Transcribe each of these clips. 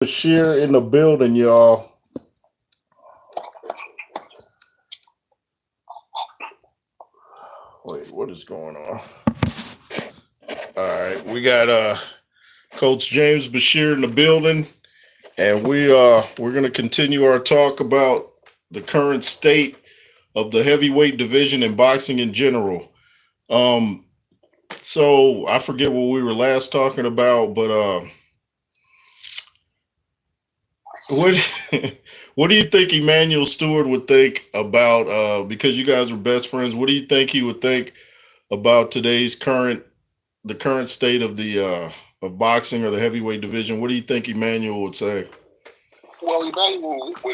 Bashir in the building, y'all. Wait, what is going on? All right, we got Coach James Bashir in the building, and we're gonna continue our talk about the current state of the heavyweight division in boxing in general. Um, so I forget what we were last talking about, but what what do you think Emmanuel Stewart would think about because you guys are best friends? What do you think he would think about today's current state of the of boxing or the heavyweight division? What do you think Emmanuel would say? Well, Emmanuel, the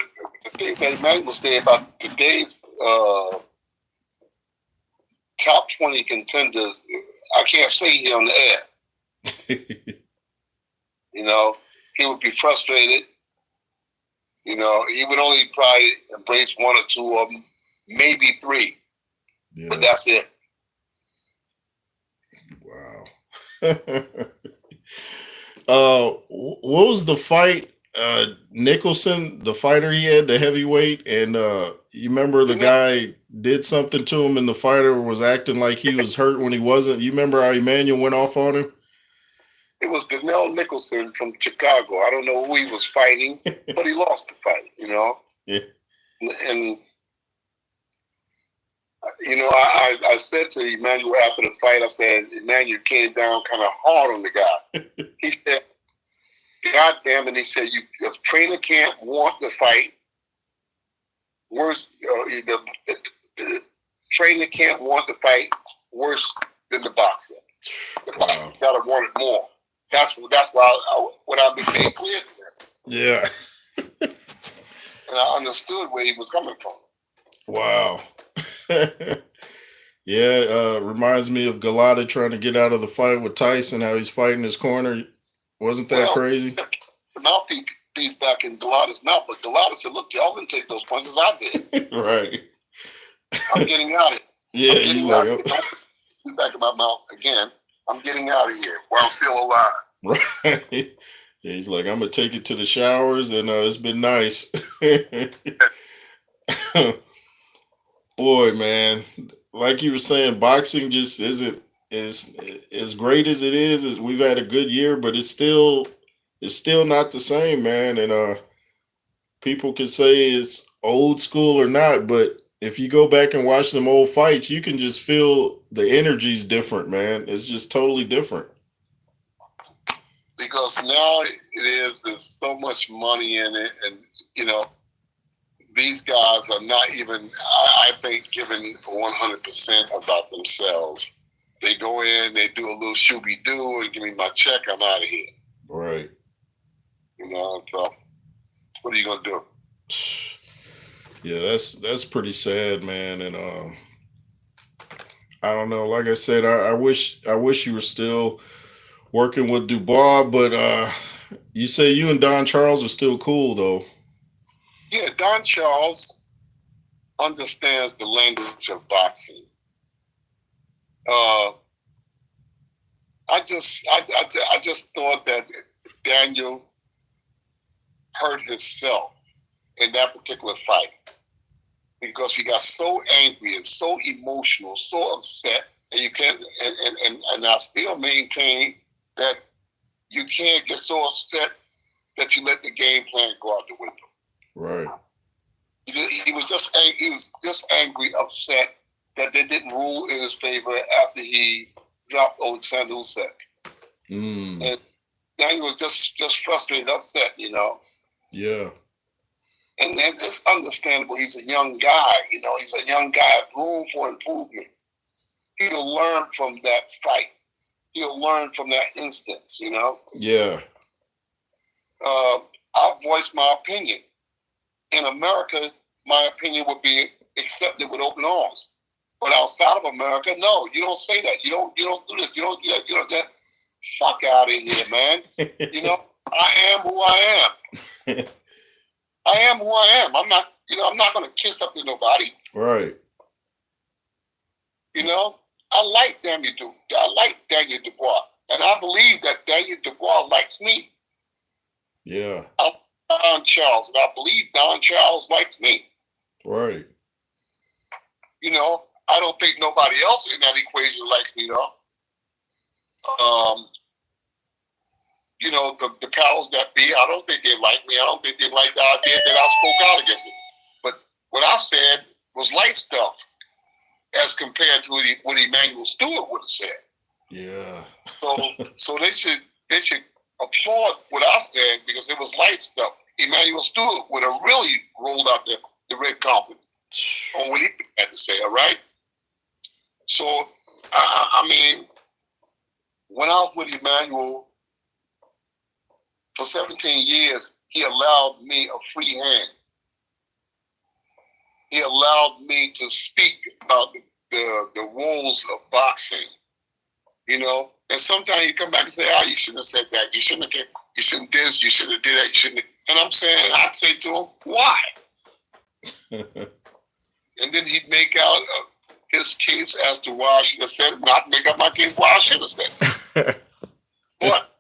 thing that Emmanuel said about today's top 20 contenders, I can't say here on the air. He would be frustrated. He would only probably embrace one or two of them, maybe three. Yeah. But that's it. Wow. What was the fight? Nicholson, the fighter he had, the heavyweight, and you remember the guy did something to him and the fighter was acting like he was hurt when he wasn't. You remember how Emmanuel went off on him? It was Donnell Nicholson from Chicago. I don't know who he was fighting, but he lost the fight, Yeah. And I said to Emmanuel after the fight, I said, Emmanuel came down kind of hard on the guy. He said, God damn it, he said, the trainer can't want the fight. Worse, the trainer can't want the fight worse than the boxer. The boxer gotta want it more. That's why what I became clear to him. Yeah. And I understood where he was coming from. Wow. Yeah, reminds me of Galata trying to get out of the fight with Tyson, how he's fighting his corner. Wasn't that crazy? The mouthpiece back in Galata's mouth, but Galata said, look, y'all didn't take those punches I did. Right. I'm getting out of it. Yeah, he's like, he's back in my mouth again. I'm getting out of here while I'm still alive. Right. Yeah, he's like, I'm going to take it to the showers, and it's been nice. Boy, man, like you were saying, boxing just isn't as great as it is. We've had a good year, but it's still not the same, man. And people can say it's old school or not, but if you go back and watch them old fights, you can just feel the energy's different, man. It's just totally different. Because now there's so much money in it, and these guys are not even, I think, giving 100% about themselves. They go in, they do a little shooby-doo, and give me my check, I'm out of here. Right. So what are you going to do? Yeah, that's pretty sad, man. And I don't know. Like I said, I wish you were still working with Dubois, but you say you and Don Charles are still cool, though. Yeah, Don Charles understands the language of boxing. I just thought that Daniel hurt himself in that particular fight because he got so angry and so emotional, so upset, and you can't. And I still maintain that you can't get so upset that you let the game plan go out the window. Right. He was just angry, upset that they didn't rule in his favor after he dropped Alexander Usyk. And Daniel was just frustrated, upset, Yeah. And it's understandable. He's a young guy, He's a young guy, room for improvement. He'll learn from that fight. He'll learn from that instance, Yeah. I'll voice my opinion. In America, my opinion would be accepted with open arms. But outside of America, no, you don't say that. You don't do this. You don't do that. You don't do that. Fuck out of here, man. I am who I am. I am who I am. I'm not going to kiss up to nobody. Right. I like Daniel Dubois. And I believe that Daniel Dubois likes me. Yeah. I'm Don Charles, and I believe Don Charles likes me. Right. You know, I don't think nobody else in that equation likes me, though. Um, you know, the powers that be, I don't think they like me. I don't think they like the idea that I spoke out against it. But what I said was light stuff as compared to what Emmanuel Stewart would have said. Yeah. So they should applaud what I said because it was light stuff. Emmanuel Stewart would have really rolled out the red carpet on what he had to say, all right? So, I mean, when I was with Emmanuel for 17 years, he allowed me a free hand. He allowed me to speak about the woes of boxing, you know? And sometimes you come back and say, oh, you shouldn't have said that. You shouldn't have this, you shouldn't have did that, you shouldn't have. And I'm saying, I'd say to him, why? And then he'd make out his case as to why I should have said it, not make up my case why I should have said it. But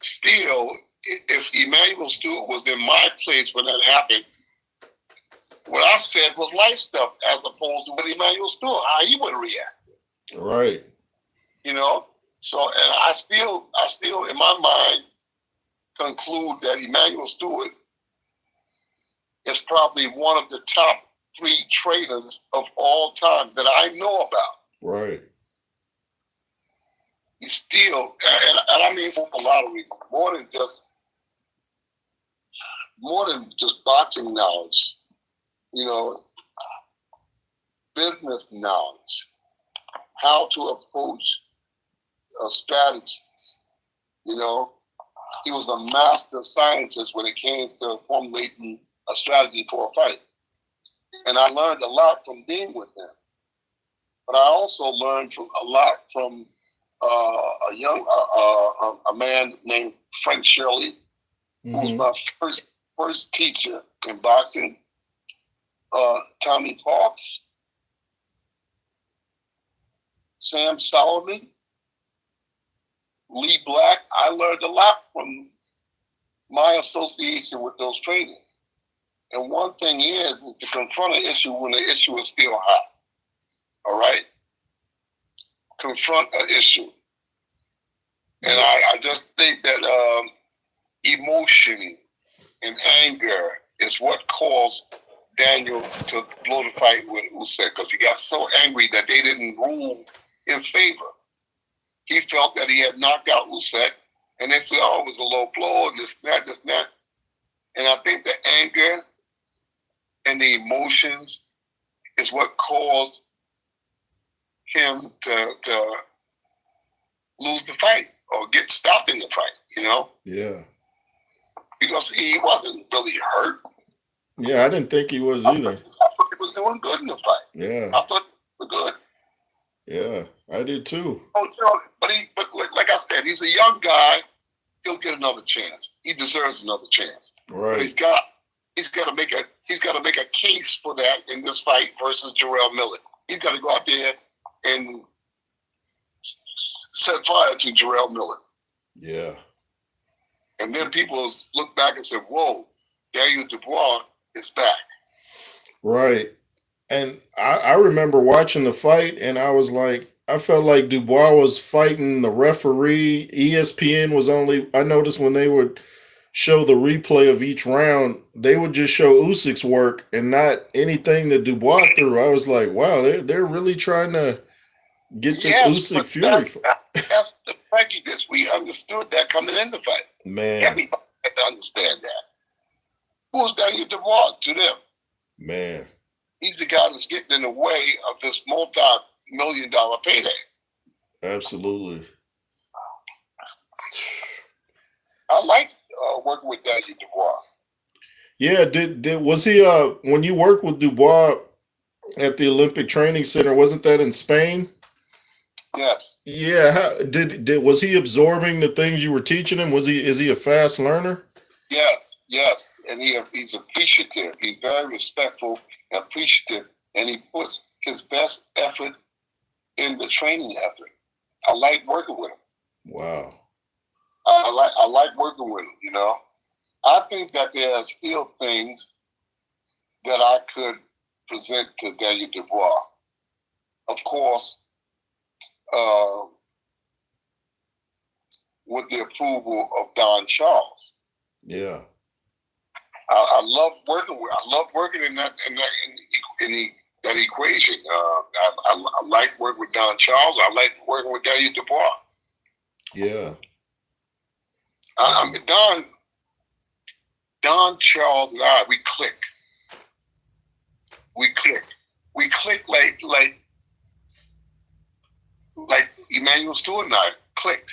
still, if Emmanuel Stewart was in my place when that happened, what I said was life stuff as opposed to what Emmanuel Stewart, how he would react. Right. You know? So, and I still, in my mind, conclude that Emmanuel Stewart is probably one of the top 3 trainers of all time that I know about. Right. He's still, and I mean for a lot of reasons, more than just boxing knowledge, you know, business knowledge, how to approach strategies. You know, he was a master scientist when it came to formulating a strategy for a fight. And I learned a lot from being with him. But I also learned a lot from a man named Frank Shirley, who was my first teacher in boxing. Tommy Parks, Sam Solomon, Lee Black. I learned a lot from my association with those trainers. And one thing is to confront an issue when the issue is still hot. All right? Confront an issue. And I just think that emotion and anger is what caused Daniel to blow the fight with Usyk, because he got so angry that they didn't rule in favor. He felt that he had knocked out Usyk, and they said, oh, it was a low blow, and this, that. And I think the anger and the emotions is what caused him to lose the fight or get stopped in the fight, you know? Yeah. Because he wasn't really hurt. Yeah, I didn't think he was either. I thought he was doing good in the fight. Yeah. I thought he was good. Yeah, I did too. Oh, you know, but like I said, he's a young guy. He'll get another chance. He deserves another chance. Right. But he's got to make a case for that in this fight versus Jarrell Miller. He's got to go out there and set fire to Jarrell Miller. Yeah. And then people look back and say, whoa, Daniel Dubois is back. Right. And I remember watching the fight, and I felt like Dubois was fighting the referee. ESPN was I noticed when they would show the replay of each round, they would just show Usyk's work and not anything that Dubois threw. I was like, wow, they're really trying to get this Usyk fury. That's the prejudice. We understood that coming in the fight. Man. Everybody had to understand that. Who's Daniel Dubois to them? Man. He's the guy that's getting in the way of this multi-million-dollar payday. Absolutely. I like working with Daniel Dubois. Yeah, was he when you worked with Dubois at the Olympic Training Center, wasn't that in Spain? Yes. Yeah, was he absorbing the things you were teaching him? Is he a fast learner? Yes, and he's appreciative. He's very respectful, appreciative, and he puts his best effort in the training effort. I like working with him. Wow. I like working with him. You know. I think that there are still things that I could present to Daniel Dubois. Of course, uh, with the approval of Don Charles. Yeah. I love working with. I love working in that equation. I like working with Don Charles. I like working with Daniel Dubois. Yeah. I mean, Don Charles and I, we click. We click. We click like Emmanuel Stewart and I clicked.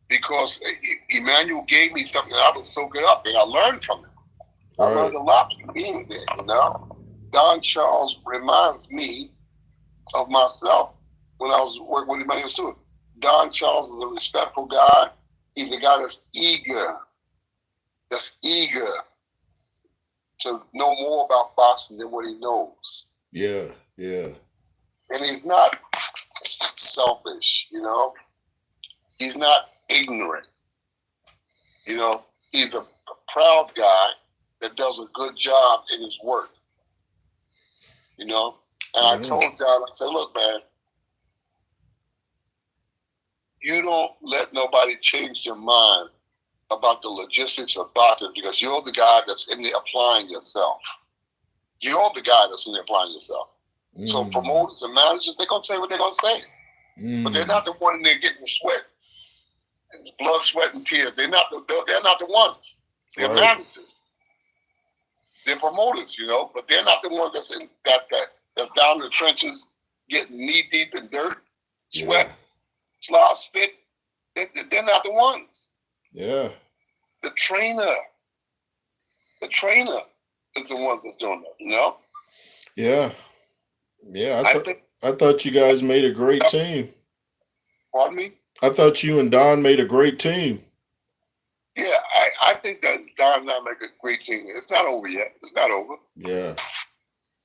Because Emmanuel gave me something that I was soaking up, and I learned from him. I learned a lot from being there, you know. Don Charles reminds me of myself when I was working with Emmanuel Stewart. Don Charles is a respectful guy. He's a guy that's eager to know more about boxing than what he knows. Yeah, yeah. And he's not selfish, you know. He's not ignorant. You know, he's a proud guy that does a good job in his work. You know? And I told John, I said, look, man, you don't let nobody change your mind about the logistics of boxing because you're the guy that's in there applying yourself. You're the guy that's in there applying yourself. So promoters and managers, they're going to say what they're going to say. But they're not the one in there getting the sweat. And blood, sweat, and tears. They're not the ones. They're managers. They're promoters, you know, but they're not the ones that's down in the trenches getting knee deep in dirt, sweat, slob, spit. They're not the ones. Yeah. The trainer is the ones that's doing that, you know? Yeah. Yeah. I thought you guys made a great team. Pardon me? I thought you and Don made a great team. Yeah, I think that Don and I make a great team. It's not over yet. It's not over. Yeah.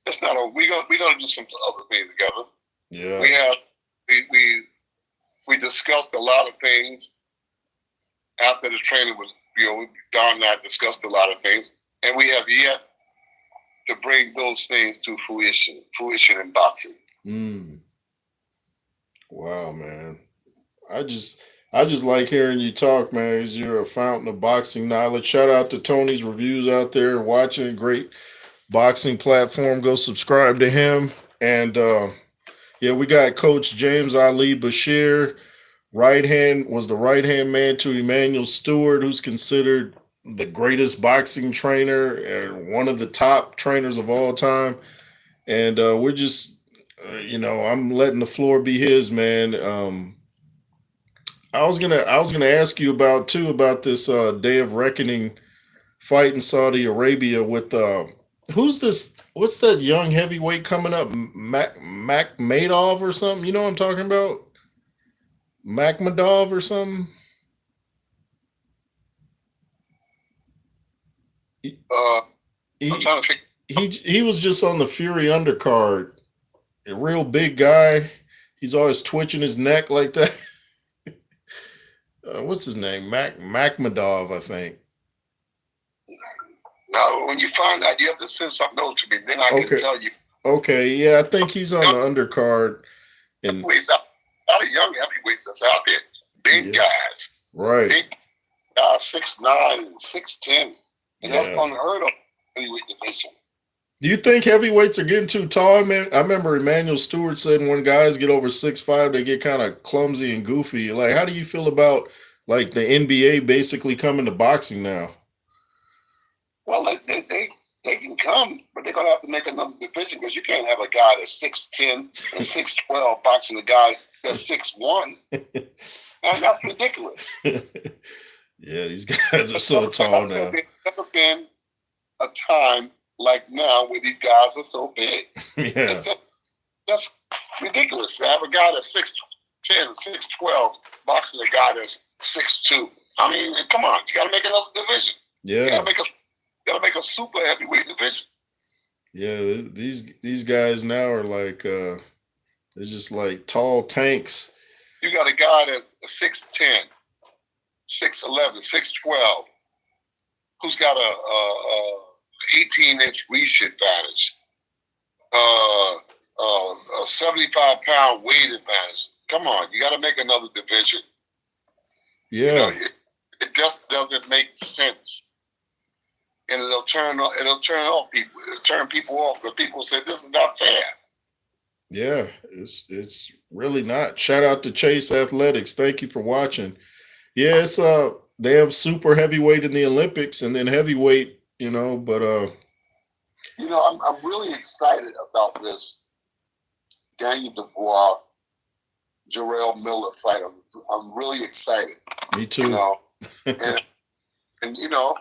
It's not over. We're gonna do some other things together. Yeah. We discussed a lot of things after the training was, you know, Don and I discussed a lot of things, and we have yet to bring those things to fruition in boxing. Wow, man. I just like hearing you talk, man, because you're a fountain of boxing knowledge. Shout out to Tony's Reviews out there watching. Great boxing platform. Go subscribe to him. And yeah, we got Coach James Ali Bashir. Was the right hand man to Emmanuel Stewart, who's considered the greatest boxing trainer and one of the top trainers of all time. And we're just, I'm letting the floor be his, man. I was gonna ask you about this Day of Reckoning fight in Saudi Arabia with who's this? What's that young heavyweight coming up? Mac Madoff or something? You know what I'm talking about? Makhmadov or something? I'm trying to figure. He was just on the Fury undercard. A real big guy. He's always twitching his neck like that. What's his name? Makhmadov, I think. Now, when you find out, you have to send something over to me. Then I can tell you. Okay, yeah, I think he's on the undercard. And a lot of young heavyweights that's out there. Big guys. Right. Big guys, 6'9" and 6'10". And that's unheard of in heavyweight division. Do you think heavyweights are getting too tall, man? I remember Emmanuel Stewart said when guys get over 6'5", they get kind of clumsy and goofy. Like, how do you feel about like the NBA basically coming to boxing now? Well, they can come, but they're gonna have to make another division because you can't have a guy that's 6'10" and 6'12" boxing a guy that's 6'1". And that's ridiculous. Yeah, these guys are so tall now. There's never been a time like now where these guys are so big. Yeah. That's ridiculous to have a guy that's 6'10", 6'12", boxing a guy that's 6'2". I mean, come on, you gotta make another division. Yeah. You gotta make a super heavyweight division. Yeah, these guys now are like they're just like tall tanks. You got a guy that's 6'10", 6'11", 6'12", who's got a 18-inch reach advantage, a 75-pound weight advantage. Come on, you got to make another division. You know, Yeah. it just doesn't make sense, and it'll turn off people. It'll turn people off because people say this is not fair. Yeah. It's really not. Shout out to Chase Athletics. Thank you for watching. Yeah, it's they have super heavyweight in the Olympics and then heavyweight, but You know, I'm really excited about this Daniel Dubois Jarrell Miller fight. I'm really excited. me You too. know, and you know,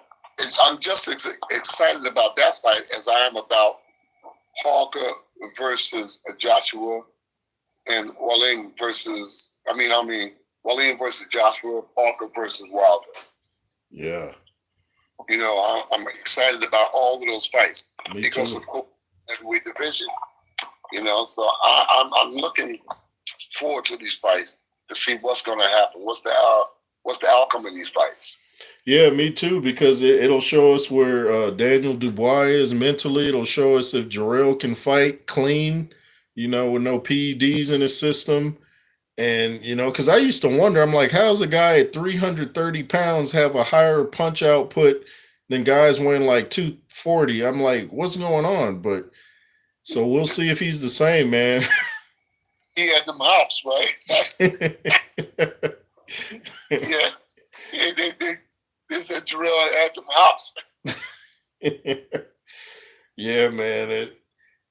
I'm just excited about that fight as I am about Hawker versus Joshua and Wallin versus. Wallin versus Joshua, Hawker versus Wilder. Yeah, You know, I'm excited about all of those fights me because too. of the heavyweight division. You know, so I'm looking forward to these fights to see what's going to happen. What's the outcome of these fights? Yeah, me too, because it'll show us where Daniel Dubois is mentally. It'll show us if Jarrell can fight clean, with no PEDs in his system. And, because I used to wonder, I'm like, how's a guy at 330 pounds have a higher punch output than guys weighing like 240? I'm like, what's going on? But so we'll see if he's the same, man. He had them hops, right? Yeah, yeah they said Jarrell had them hops. Yeah, man.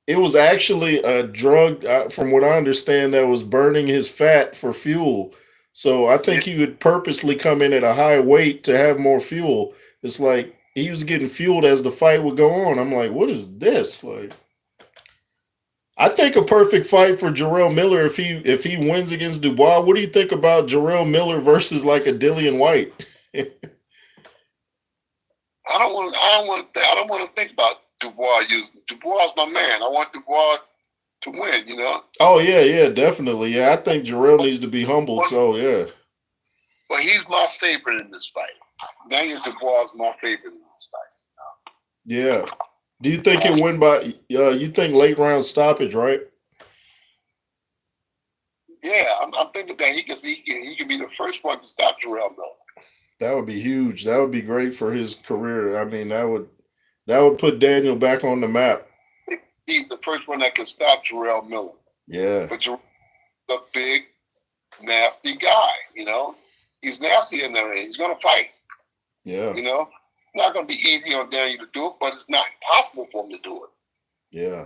It was actually a drug, from what I understand, that was burning his fat for fuel. So I Yeah, think he would purposely come in at a high weight to have more fuel. It's like he was getting fueled as the fight would go on. I'm like, what is this? Like, I think a perfect fight for Jarrell Miller if he wins against Dubois. What do you think about Jarrell Miller versus like a Dillian White? I don't want to think about Dubois. Dubois is my man. I want Dubois to win. You know, Oh yeah, yeah, definitely. Yeah, I think Jarrell needs to be humbled. but, So yeah, but he's my favorite in this fight. Daniel Dubois is my favorite in this yeah. Do you think fight. it win by? You think late round stoppage, right? Yeah, I'm thinking that he can be the first one to stop Jarrell Miller. That would be huge. That would be great for his career. I mean, that would put Daniel back on the map. He's the first one that can stop Jarrell Miller. Yeah, But Jarrell's a big, nasty guy. You know, he's nasty in there. He's gonna fight. yeah, You know, not gonna be easy on Daniel to do it, but it's not impossible for him to do it. yeah.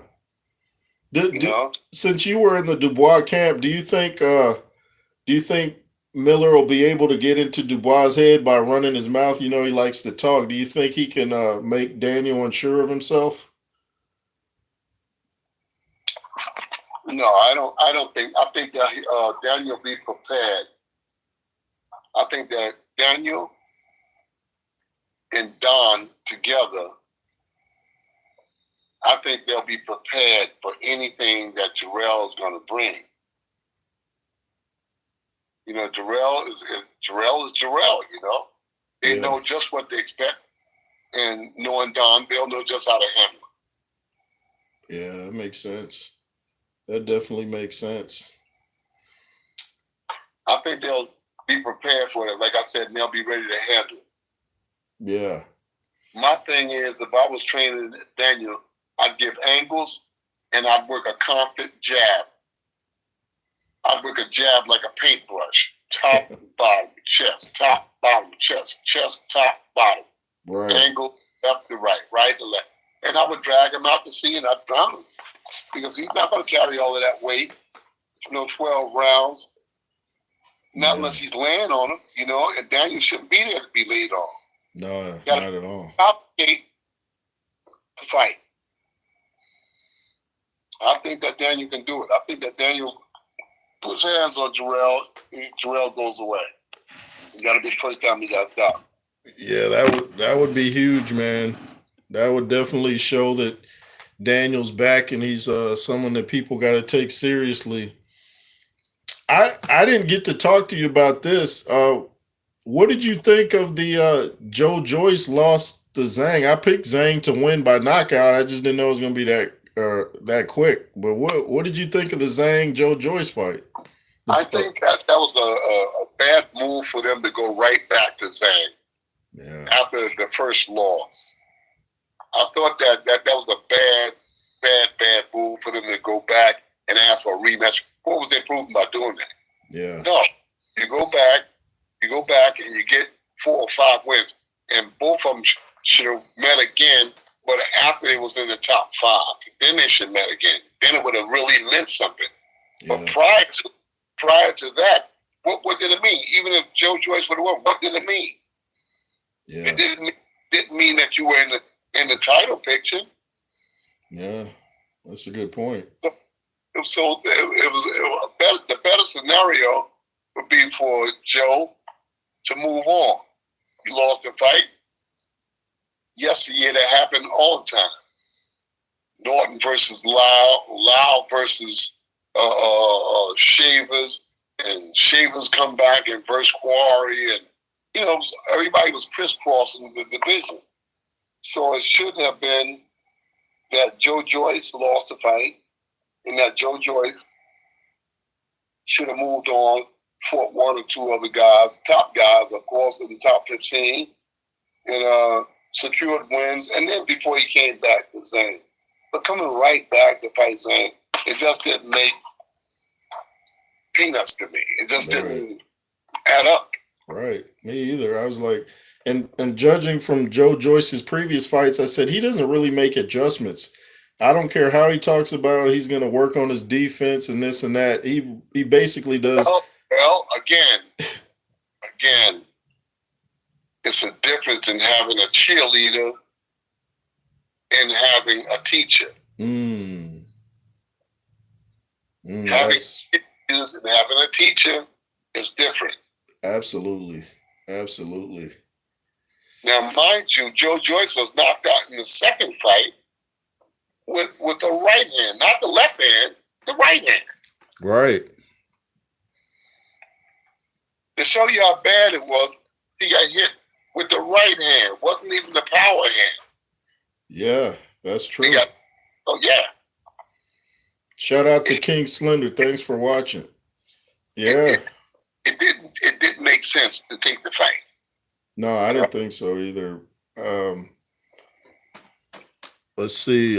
Do, You do, know, since you were in the Dubois camp, do you think Miller will be able to get into Dubois' head by running his mouth? He likes to talk. Do you think he can make Daniel unsure of himself? no, I don't. I don't think. I think that Daniel be prepared. I think that Daniel and Don together, I think they'll be prepared for anything that Jarrell is going to bring. You know, Jarrell is Jarrell. You know, they Yeah, know just what to expect, and knowing Don, they'll know just how to handle yeah, that makes sense. That definitely makes sense. it. I think they'll be prepared for it. Like I said, and they'll be ready to handle it. Yeah, My thing is, if I was training Daniel, I'd give angles, and I'd work a constant jab. I'd work a jab like a paintbrush, top, bottom, chest, top, bottom, chest, top, bottom. right. Angle, left to right to left. And I would drag him out to sea and I'd drown him because he's not going to carry all of that weight, 12 rounds, not Yeah, unless he's laying on him, and Daniel shouldn't be there to be laid on. no, You got not to at all. complicate the fight. I think that Daniel can do it. I think that Daniel puts hands on Jarrell, and Jarrell goes away. You got to be the first time you got to stop. Yeah, that would be huge, man. That would definitely show that Daniel's back and he's someone that people got to take seriously. I didn't get to talk to you about this. What did you think of the Joe Joyce loss to Zhang. I picked Zhang to win by knockout. I just didn't know it was going to be that quick. But what did you think of the Zhang Joe Joyce fight? I think that was a bad move for them to go right back to Zhang after the first loss. I thought that was a bad move for them to go back and ask for a rematch. What was they proving by doing that? Yeah. No, you go back and you get 4 or 5 wins, and both of them should have met again. But after they was in the top 5, then they should have met again. Then it would have really meant something. Yeah. But prior to that, what did it mean? Even if Joe Joyce would have won, what did it mean? Yeah. It didn't mean that you were in the title picture. Yeah, that's a good point. So it was the better scenario would be for Joe to move on. He lost the fight. Yesterday, that happened all the time. Norton versus Lau versus Shavers, and Shavers come back and verse Quarry, and everybody was crisscrossing the division. So it shouldn't have been that Joe Joyce lost the fight, and that Joe Joyce should have moved on, fought 1 or 2 other guys, top guys, of course, in the top 15, and secured wins, and then before he came back to Zhang. But coming right back to fight Zhang, it just didn't make peanuts to me. It just didn't add up. Right. Me either. I was like, and judging from Joe Joyce's previous fights, I said he doesn't really make adjustments. I don't care how he talks about he's going to work on his defense and this and that. He basically does. Well, again, it's a difference in having a cheerleader and having a teacher. Having teachers and having a teacher is different. Absolutely. Now, mind you, Joe Joyce was knocked out in the second fight with the right hand, not the left hand, the right hand. Right. To show you how bad it was, he got hit with the right hand. Wasn't even the power hand. Yeah, that's true. Yeah. Shout out to King Slender. Thanks for watching. Yeah. It didn't make sense to take the fight. No, I didn't think so either. Let's see.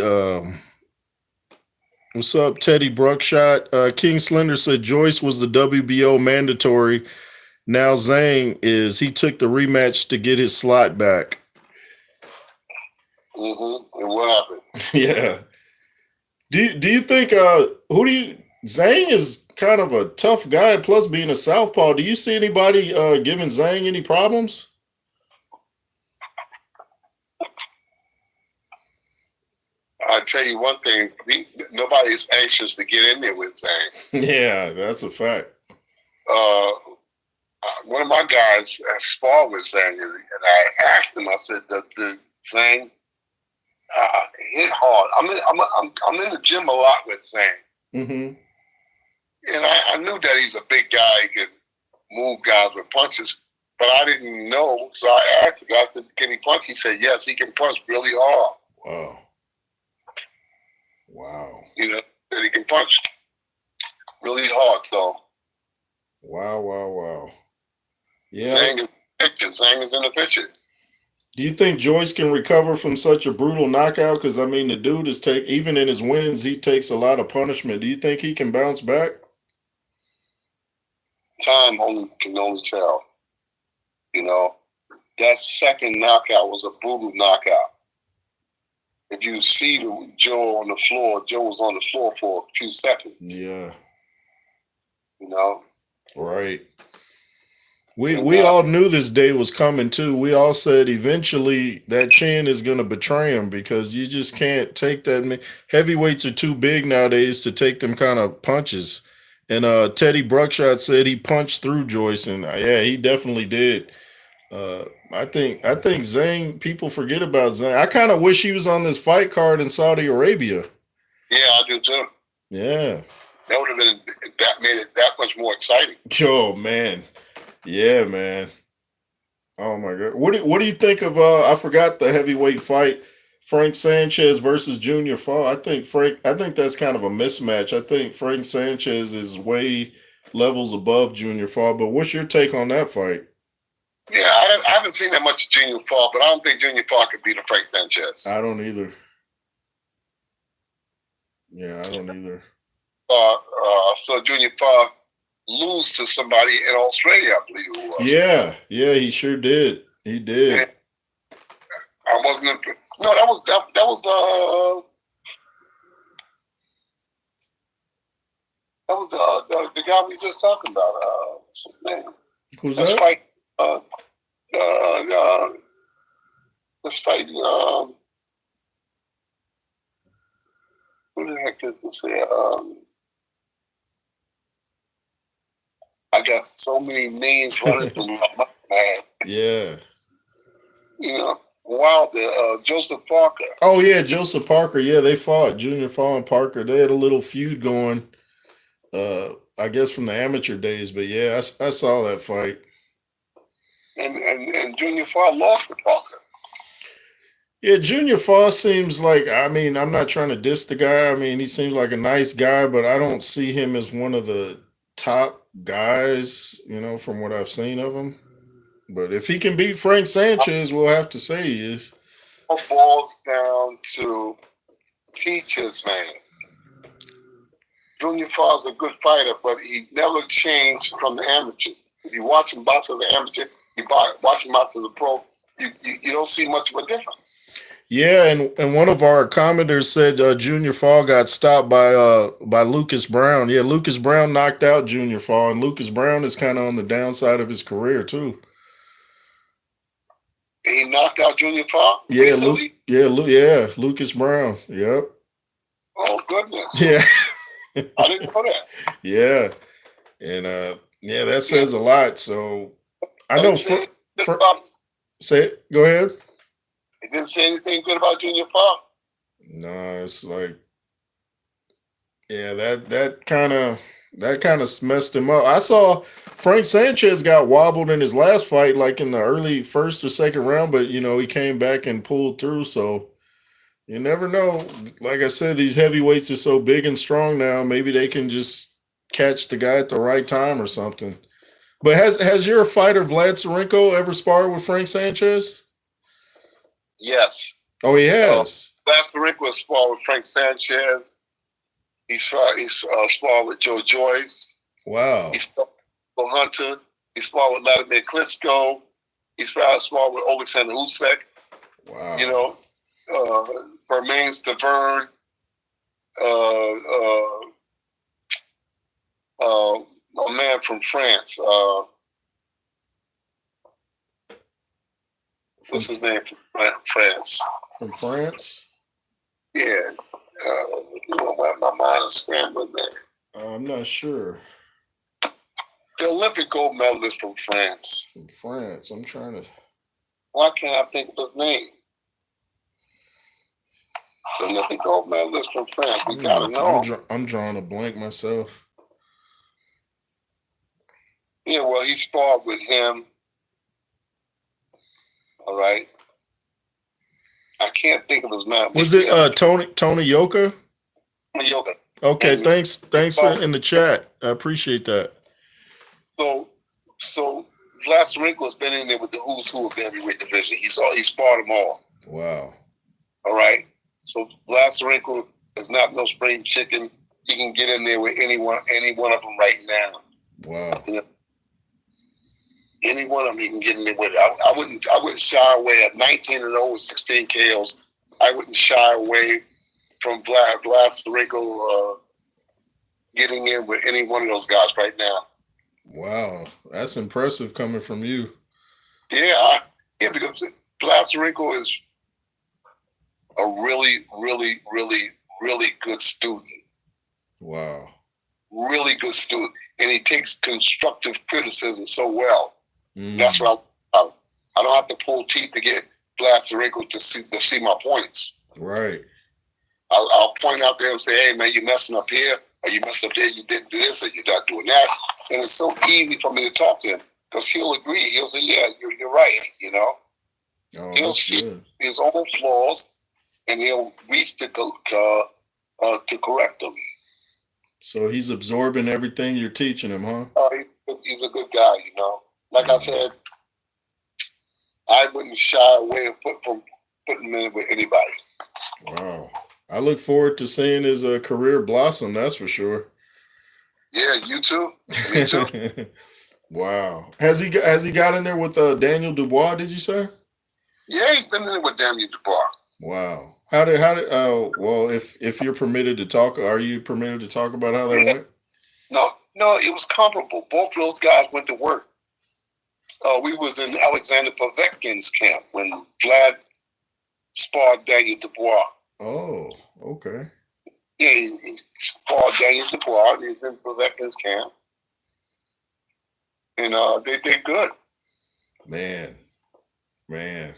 What's up, Teddy Bruckshot? King Slender said Joyce was the WBO mandatory. Now Zhang he took the rematch to get his slot back. And what happened? Yeah. Do you think Zhang is kind of a tough guy, plus being a southpaw. Do you see anybody giving Zhang any problems? I'll tell you one thing, nobody's anxious to get in there with Zhang. Yeah, that's a fact. One of my guys sparred with Zhang, and I asked him, I said, does Zhang hit hard? I'm in the gym a lot with Zhang. Mm-hmm. And I knew that he's a big guy, he could move guys with punches, but I didn't know, so I asked him, I said, can he punch? He said, yes, he can punch really hard. Wow. That he can punch really hard, so. Wow. Yeah. Zhang is in the picture. Do you think Joyce can recover from such a brutal knockout? Because, I mean, the dude even in his wins, he takes a lot of punishment. Do you think he can bounce back? Time can only tell. That second knockout was a brutal knockout. If you see Joe on the floor, Joe was on the floor for a few seconds. Yeah. Right. We all knew this day was coming too. We all said eventually that chin is going to betray him, because you just can't take that. Heavyweights are too big nowadays to take them kind of punches. And Teddy Bruckshot said he punched through Joyce, and yeah, he definitely did. I think Zhang, people forget about Zhang. I kind of wish he was on this fight card in Saudi Arabia. Yeah, I do too. Yeah. That would have made it that much more exciting. Oh man. Yeah, man. Oh my god. What do you think of I forgot the heavyweight fight, Frank Sanchez versus Junior Fall. I think that's kind of a mismatch. I think Frank Sanchez is way levels above Junior Fall, but what's your take on that fight? Yeah, I haven't seen that much of Junior Fall, but I don't think Junior Fall could beat a Frank Sanchez. I don't either. Yeah, I don't either. So Junior Fall lose to somebody in Australia, I believe it was. Yeah, he sure did. He did. And I wasn't. No, that was the guy we just talking about. What's his name? Who's Let's that? fight. Let's fight. Who the heck is this here? I got so many names running through my mind. Yeah. You know, Wilder, Joseph Parker. Oh yeah, Joseph Parker. Yeah, they fought Junior Fall and Parker. They had a little feud going. I guess from the amateur days, but yeah, I saw that fight. And Junior Fall lost to Parker. Yeah, Junior Fall seems like, I mean, I'm not trying to diss the guy. I mean, he seems like a nice guy, but I don't see him as one of the top guys, from what I've seen of him. But if he can beat Frank Sanchez, we'll have to say he is. It boils down to teachers, man. Junior Fall's a good fighter, but he never changed from the amateurs. If you watch him box as an amateur, you watch him box as a pro, you don't see much of a difference. Yeah, and one of our commenters said Junior Fall got stopped by Lucas Brown. Yeah, Lucas Brown knocked out Junior Fall, and Lucas Brown is kind of on the downside of his career too. He knocked out Junior Fall? Yeah, Lucas Brown. Yep. Oh goodness. Yeah. I didn't know that. Yeah, and that says a lot. So I know. Say it. Go ahead. He didn't say anything good about Junior Fall. No, it's like, yeah, that kind of messed him up. I saw Frank Sanchez got wobbled in his last fight, like in the early first or second round, but he came back and pulled through. So you never know. Like I said, these heavyweights are so big and strong now. Maybe they can just catch the guy at the right time or something. But has your fighter Vlad Tsarenko ever sparred with Frank Sanchez? Yes. Oh, he has. Vlad Tsarenko has sparred with Frank Sanchez. He's sparred with Joe Joyce. Wow. He's sparred with Hunter. He's sparred with Vladimir Klitschko. He's sparred with Alexander Usyk. Wow. Bermain Stavern. A man from France. What's his name from France? From France? Yeah. My mind is scrambling there. I'm not sure. The Olympic gold medalist from France. From France. I'm trying to. Why can't I think of his name? The Olympic gold medalist from France. We gotta know. I'm drawing a blank myself. Yeah, well, he sparred with him. All right. I can't think of his name. Was it Tony Yoka? Yoka. Okay, thanks for in the chat. I appreciate that. So Vlad Tsarenko has been in there with the who's who of the heavyweight division. He sparred them all. Wow. All right. So Vlad Tsarenko is not no spring chicken. He can get in there with any one of them right now. Wow. Any one of them he can get in there with. I wouldn't shy away at 19-0 with 16 KOs. I wouldn't shy away from Vlad Tsarenko getting in with any one of those guys right now. Wow, that's impressive coming from you. Yeah, because Vlad Tsarenko is a really, really, really, really good student. Wow. Really good student. And he takes constructive criticism so well. Mm. That's what I don't have to pull teeth to get Vlad Tsarenko to see my points. Right. I'll point out there and say, hey, man, you're messing up here, or you messed up there, you didn't do this, or you're not doing that. And it's so easy for me to talk to him. because he'll agree. He'll say, "Yeah, you're right." Oh, He'll that's see good. his own flaws, and he'll reach to correct them. So he's absorbing everything you're teaching him, huh? He's a good guy. Like I Wow. said, I wouldn't shy away from putting him in with anybody. Wow. I look forward to seeing his career blossom. That's for sure. Yeah, you too. Me too. Wow. Has he got in there with Daniel Dubois? Did you say? Yeah, he's been in it with Daniel Dubois. Wow. How did? Oh, well, if you're permitted to talk, are you permitted to talk about how that went? No, it was comparable. Both of those guys went to work. We was in Alexander Povetkin's camp when Vlad sparred Daniel Dubois. Oh, okay. Yeah, he sparred Daniel Dubois. He's in Povetkin's camp, and they did good. Man, man.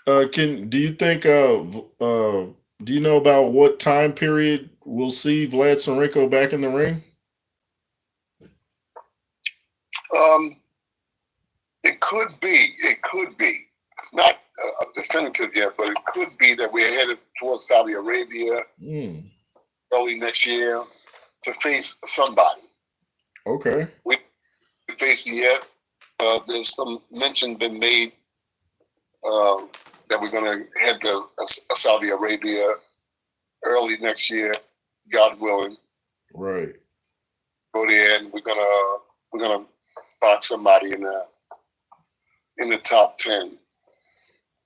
Do you think do you know about what time period we'll see Vlad Sorenko back in the ring? Um, it could be. It could be. It's not definitive yet, but it could be that we're headed towards Saudi Arabia early next year to face somebody. Okay. We facing yet. There's some mention been made that we're going to head to Saudi Arabia early next year, God willing. Right. Go there, and we're gonna box somebody in the top 10.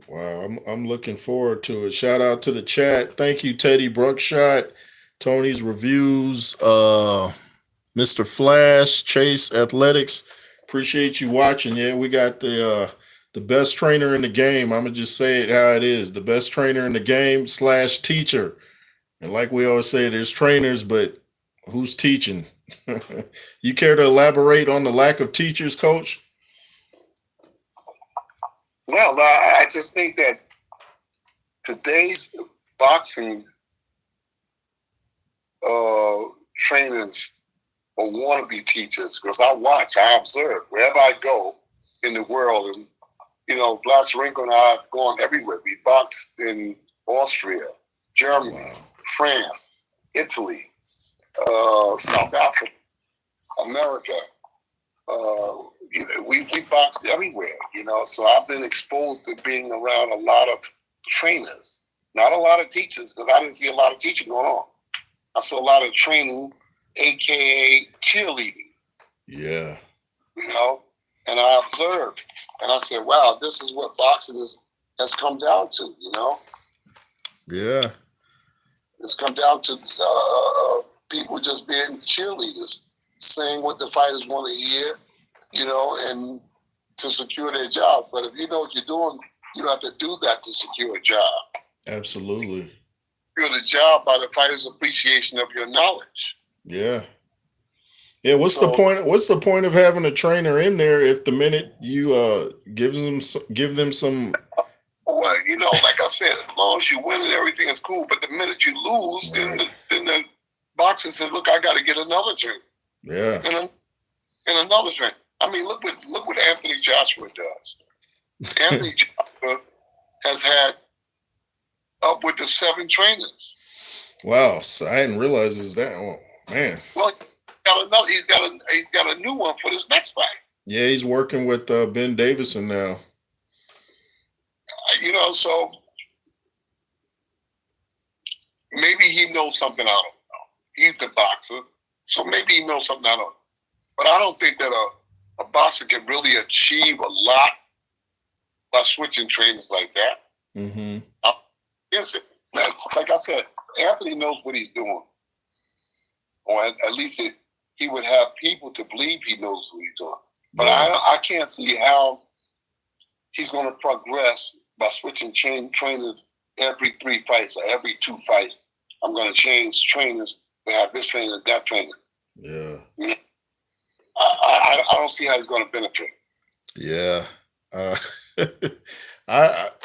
Wow, I'm looking forward to it. Shout out to the chat. Thank you, Teddy Bruckshot, Tony's Reviews, Mr. Flash, Chase Athletics. Appreciate you watching. Yeah, we got the best trainer in the game. I'm gonna just say it how it is. The best trainer in the game / teacher. And like we always say, there's trainers, but who's teaching? You care to elaborate on the lack of teachers, coach? Well, I just think that today's boxing trainers or wannabe teachers, because I observe wherever I go in the world, and Vlasarenko and I have gone everywhere. We boxed in Austria, Germany, Wow. France, Italy, South Africa, America. We boxed everywhere, So I've been exposed to being around a lot of trainers, not a lot of teachers, because I didn't see a lot of teaching going on. I saw a lot of training, aka cheerleading. Yeah. And I observed, and I said, "Wow, this is what boxing has come down to." Yeah. It's come down to people just being cheerleaders, saying what the fighters want to hear, and to secure their job. But if you know what you're doing, you don't have to do that to secure a job. Absolutely. Secure the job by the fighter's appreciation of your knowledge. Yeah. Yeah. What's the point? What's the point of having a trainer in there if the minute you give them some? Well, like I said, as long as you win and everything is cool. But the minute you lose, Right. then the boxer said, "Look, I got to get another drink." Yeah. And another drink. I mean, look what Anthony Joshua does. Anthony Joshua has had upward to 7 trainers. Wow. So I didn't realize it was that. Oh, man. Well, he's got a new one for this next fight. Yeah, he's working with Ben Davison now. So maybe he knows something I don't know. He's the boxer, so maybe he knows something I don't know. But I don't think that a boxer can really achieve a lot by switching trainers like that. Mm-hmm. Like I said, Anthony knows what he's doing. Or at least he would have people to believe he knows what he's doing. But yeah. I can't see how he's going to progress by switching trainers every 3 fights or every 2 fights. I'm going to change trainers to have this trainer, that trainer. Yeah. I don't see how he's going to benefit. Yeah.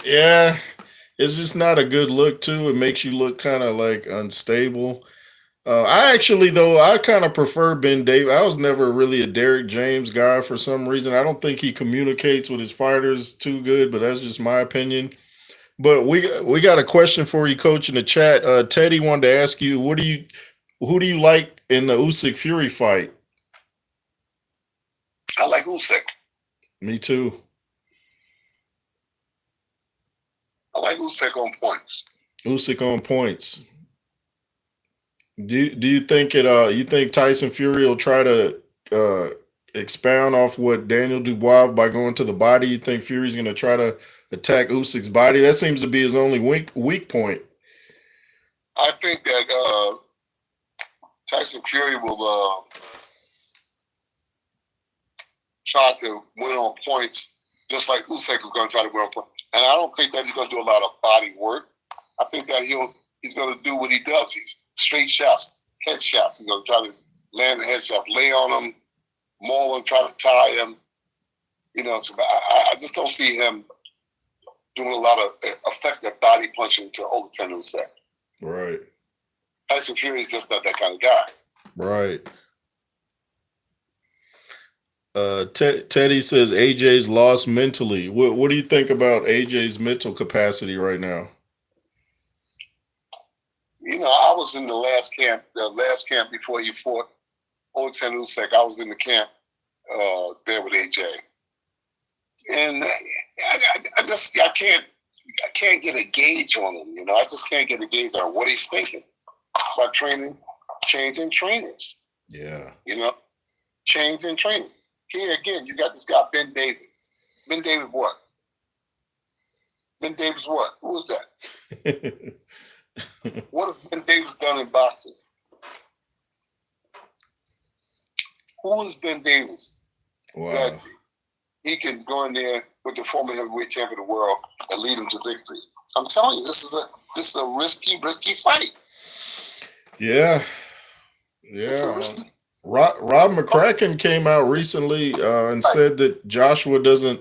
Yeah. It's just not a good look too. It makes you look kind of like unstable. I actually, though, I kind of prefer Ben Davis. I was never really a Derrick James guy for some reason. I don't think he communicates with his fighters too good, but that's just my opinion. But we got a question for you, Coach, in the chat. Teddy wanted to ask you, who do you like in the Usyk Fury fight? I like Usyk. Me too. I like Usyk on points. Usyk on points. Do you think it? You think Tyson Fury will try to uh, expound off what Daniel Dubois by going to the body? You think Fury's going to try to attack Usyk's body? That seems to be his only weak point. I think that Tyson Fury will try to win on points, just like Usyk is going to try to win on points. And I don't think that he's going to do a lot of body work. I think that he's going to do what he does. He's straight shots, head shots. He's going to try to land the head shots, lay on him, maul him, try to tie him. You know, so I just don't see him doing a lot of effective body punching to overturn Usyk. Right. Tyson Fury is just not that kind of guy. Right. Teddy says AJ's lost mentally. What do you think about AJ's mental capacity right now? You know, I was in the last camp before he fought Oleksandr Usyk. I was in the camp there with AJ, and I can't get a gauge on him. You know, I just can't get a gauge on what he's thinking about changing trainers. Yeah. You know, changing trainers. Here again, you got this guy Ben Davis. Ben Davis what? Ben Davis what? Who is that? What has Ben Davis done in boxing? Who is Ben Davis? Wow. That he can go in there with the former heavyweight champion of the world and lead him to victory. I'm telling you, this is a risky fight. Yeah. Yeah. Rob McCracken came out recently and said that Joshua doesn't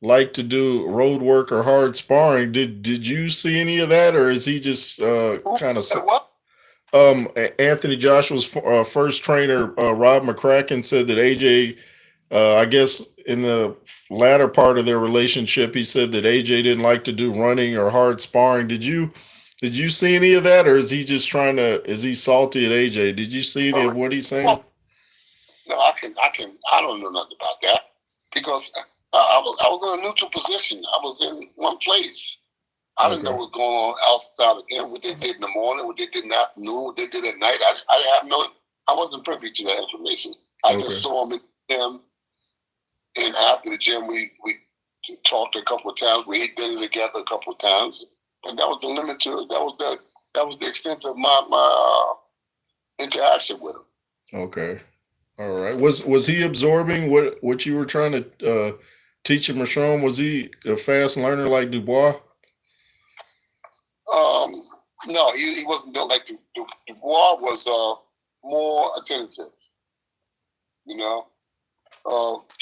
like to do road work or hard sparring. Did you see any of that, or is he just kind of? What? Anthony Joshua's first trainer, Rob McCracken, said that AJ, I guess in the latter part of their relationship, he said that AJ didn't like to do running or hard sparring. Did you see any of that, or is he just trying to? Is he salty at AJ? Did you see any of what he's saying? Well, no, I don't know nothing about that because I was in a neutral position. I was in one place. I didn't know what was going on outside of them, what they did in the morning, what they did in the afternoon, what they did at night. I wasn't privy to that information. I just saw him in the gym, and after the gym, we talked a couple of times. We ate dinner together a couple of times, and that was the limit to it. That was the extent of my interaction with him. Okay. All right. Was he absorbing what you were trying to teach him or show him? Was he a fast learner like Dubois? No, he wasn't built like Dubois. Was more attentive. You know,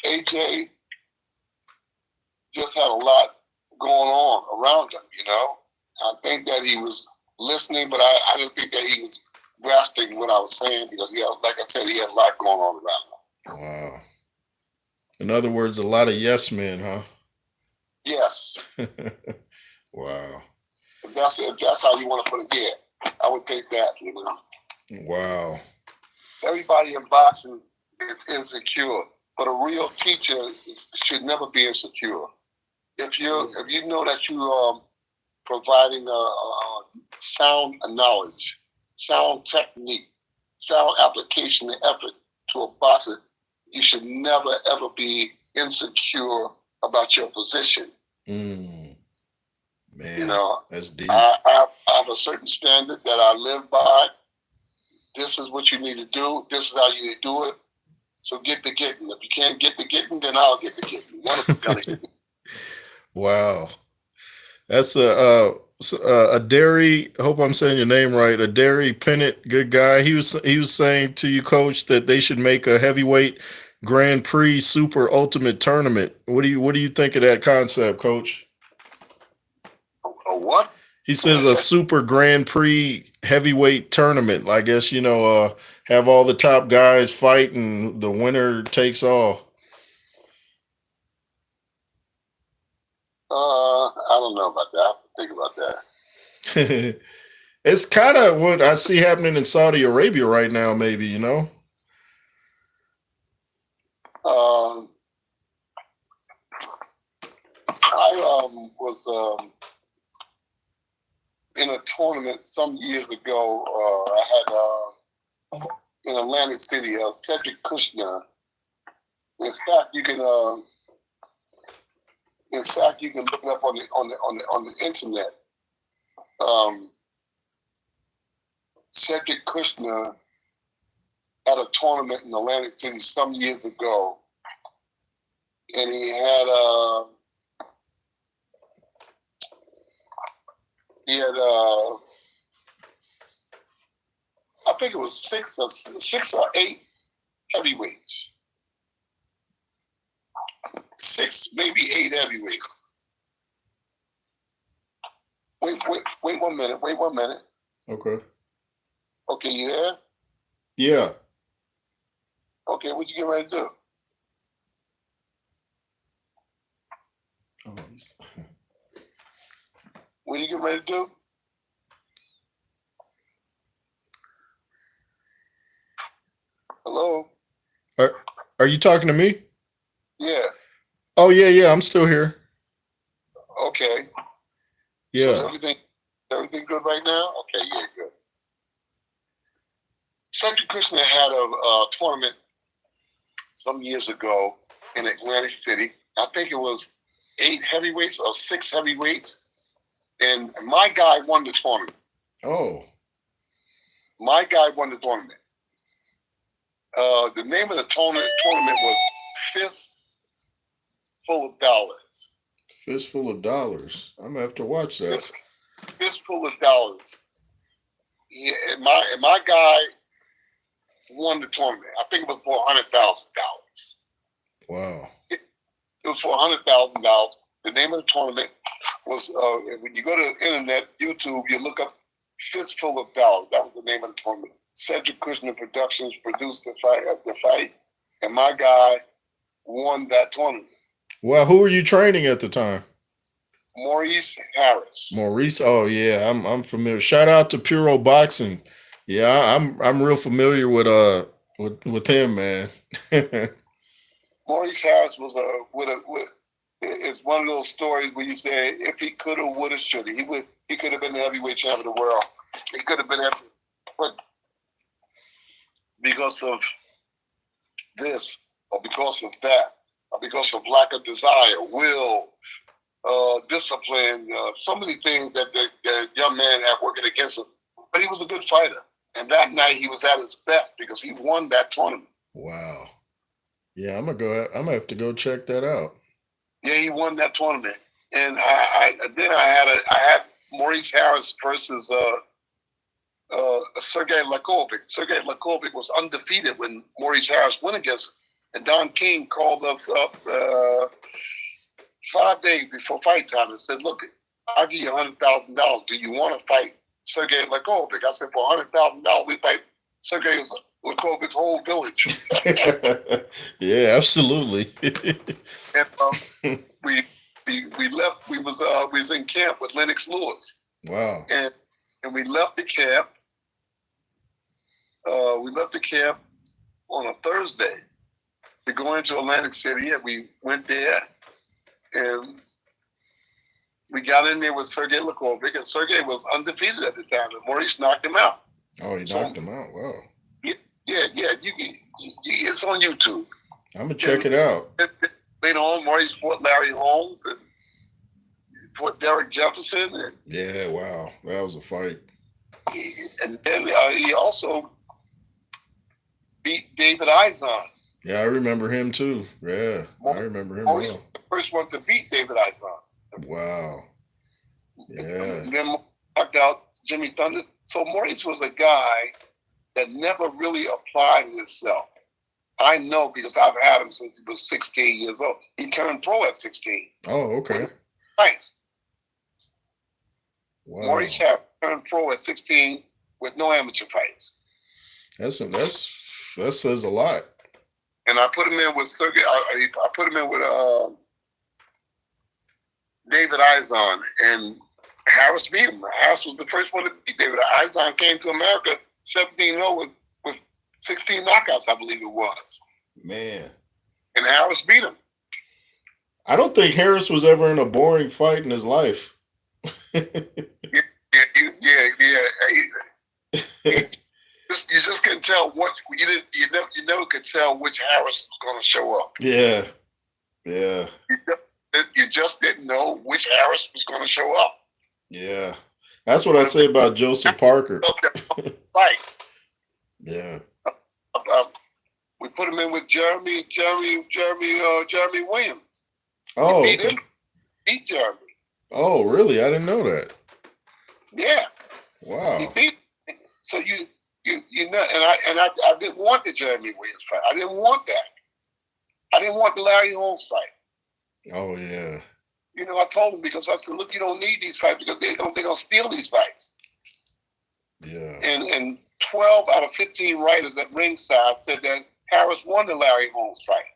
AJ just had a lot going on around him. You know, I think that he was listening, but I didn't think that he was grasping what I was saying because he had, like I said, he had a lot going on around him. Wow. In other words, a lot of yes men, huh? Yes. Wow. If that's how you want to put it, yeah, I would take that. You know. Wow. Everybody in boxing is insecure, but a real teacher should never be insecure. If you know that you are providing a sound knowledge, sound technique, sound application and effort to a boxer, you should never ever be insecure about your position. Man, you know, that's deep. I have a certain standard that I live by. This is what you need to do. This is how you need to do it. So get the getting. If you can't get the getting, then I'll get the getting. One of them gonna get it. Wow, that's a Derry. I hope I'm saying your name right. A Derry Pennant, good guy. He was saying to you, Coach, that they should make a heavyweight Grand Prix Super Ultimate Tournament. What do you think of that concept, Coach? A what? He says a super Grand Prix heavyweight tournament. I guess have all the top guys fight and the winner takes all. I don't know about that. I have to think about that. It's kind of what I see happening in Saudi Arabia right now. Maybe. I was in a tournament some years ago. I had in Atlantic City, Cedric Kushner. In fact, you can look it up on the internet. Cedric Kushner had a tournament in Atlantic City some years ago, and he had I think it was six or eight heavyweights. 6, maybe 8 heavyweights. Wait 1 minute. Wait 1 minute. Okay. Okay, you there? Yeah. Okay, what you getting ready to do? What you getting ready to do? Hello? Are you talking to me? Yeah. Oh, yeah. I'm still here. Okay. Yeah. So everything good right now? Okay, yeah, good. Cedric Kushner had a tournament some years ago in Atlantic City. I think it was 8 heavyweights or 6 heavyweights. And my guy won the tournament. Oh. My guy won the tournament. The name of the tournament was Fistful of Dollars. Fistful of Dollars. I'm gonna have to watch that. Fistful of Dollars. Yeah, and my guy won the tournament. I think it was for $100,000. Wow. It was for $100,000. The name of the tournament was when you go to the internet, YouTube, you look up Fistful of Dollars. That was the name of the tournament. Cedric Kushner Productions produced the fight, and my guy won that tournament. Well, who were you training at the time? Maurice Harris. Maurice, oh yeah, I'm familiar. Shout out to Puro Boxing. Yeah, I'm real familiar with him, man. Maurice Harris was it's one of those stories where you say if he could have, would have, should have. He could have been the heavyweight champion of the world. He could have been but because of this or because of that or because of lack of desire, will, discipline, so many things that the young man had working against him. But he was a good fighter. And that night he was at his best because he won that tournament. Wow. Yeah, I'm gonna have to go check that out. Yeah, he won that tournament. And I had Maurice Harris versus Sergey Lakovic. Sergey Lakovic was undefeated when Maurice Harris went against him. And Don King called us up 5 days before fight time and said, look, I'll give you $100,000. Do you want to fight Sergey Lakovic? I said, for $100,000, we fight Sergey Lakovic's whole village. Yeah, absolutely. And we left. We was in camp with Lennox Lewis. Wow. And we left the camp. We left the camp on a Thursday to go into Atlantic City, and we went there, and we got in there with Sergey Lakovic, and Sergey was undefeated at the time, and Maurice knocked him out. Oh, he knocked him out. Wow. Yeah. It's on YouTube. I'm gonna check it out. Later on, Maurice fought Larry Holmes and fought Derek Jefferson. And, yeah, wow, that was a fight. And then he also beat David Eisen. Yeah, I remember him too. Yeah, I remember him Maurice well. was the first one to beat David Eisen. Wow. Yeah. And then knocked out Jimmy Thunder. So Maurice was a guy that never really applied himself. I know because I've had him since he was 16 years old. He turned pro at 16. Oh, okay. Nice. Wow. Maurice Harris turned pro at 16 with no amateur fights. That says a lot. And I put him in with Sergey. I put him in with David Izon, and Harris beat him. Harris was the first one to beat David. Izon came to America 17-0 with 16 knockouts, I believe it was. Man. And Harris beat him. I don't think Harris was ever in a boring fight in his life. Yeah. You just couldn't tell what you didn't. You never could tell which Harris was going to show up. Yeah. You just didn't know which Harris was going to show up. Yeah. That's what I say about Joseph Parker. Right. Yeah. We put him in with Jeremy Williams. Oh, He beat okay. him. Beat Jeremy. Oh, really? I didn't know that. Yeah. Wow. He beat. So you know, and I didn't want the Jeremy Williams fight. I didn't want that. I didn't want the Larry Holmes fight. Oh, yeah. You know, I told him because I said, look, you don't need these fights because they're gonna steal these fights. Yeah. And 12 out of 15 writers at ringside said that Harris won the Larry Holmes fight.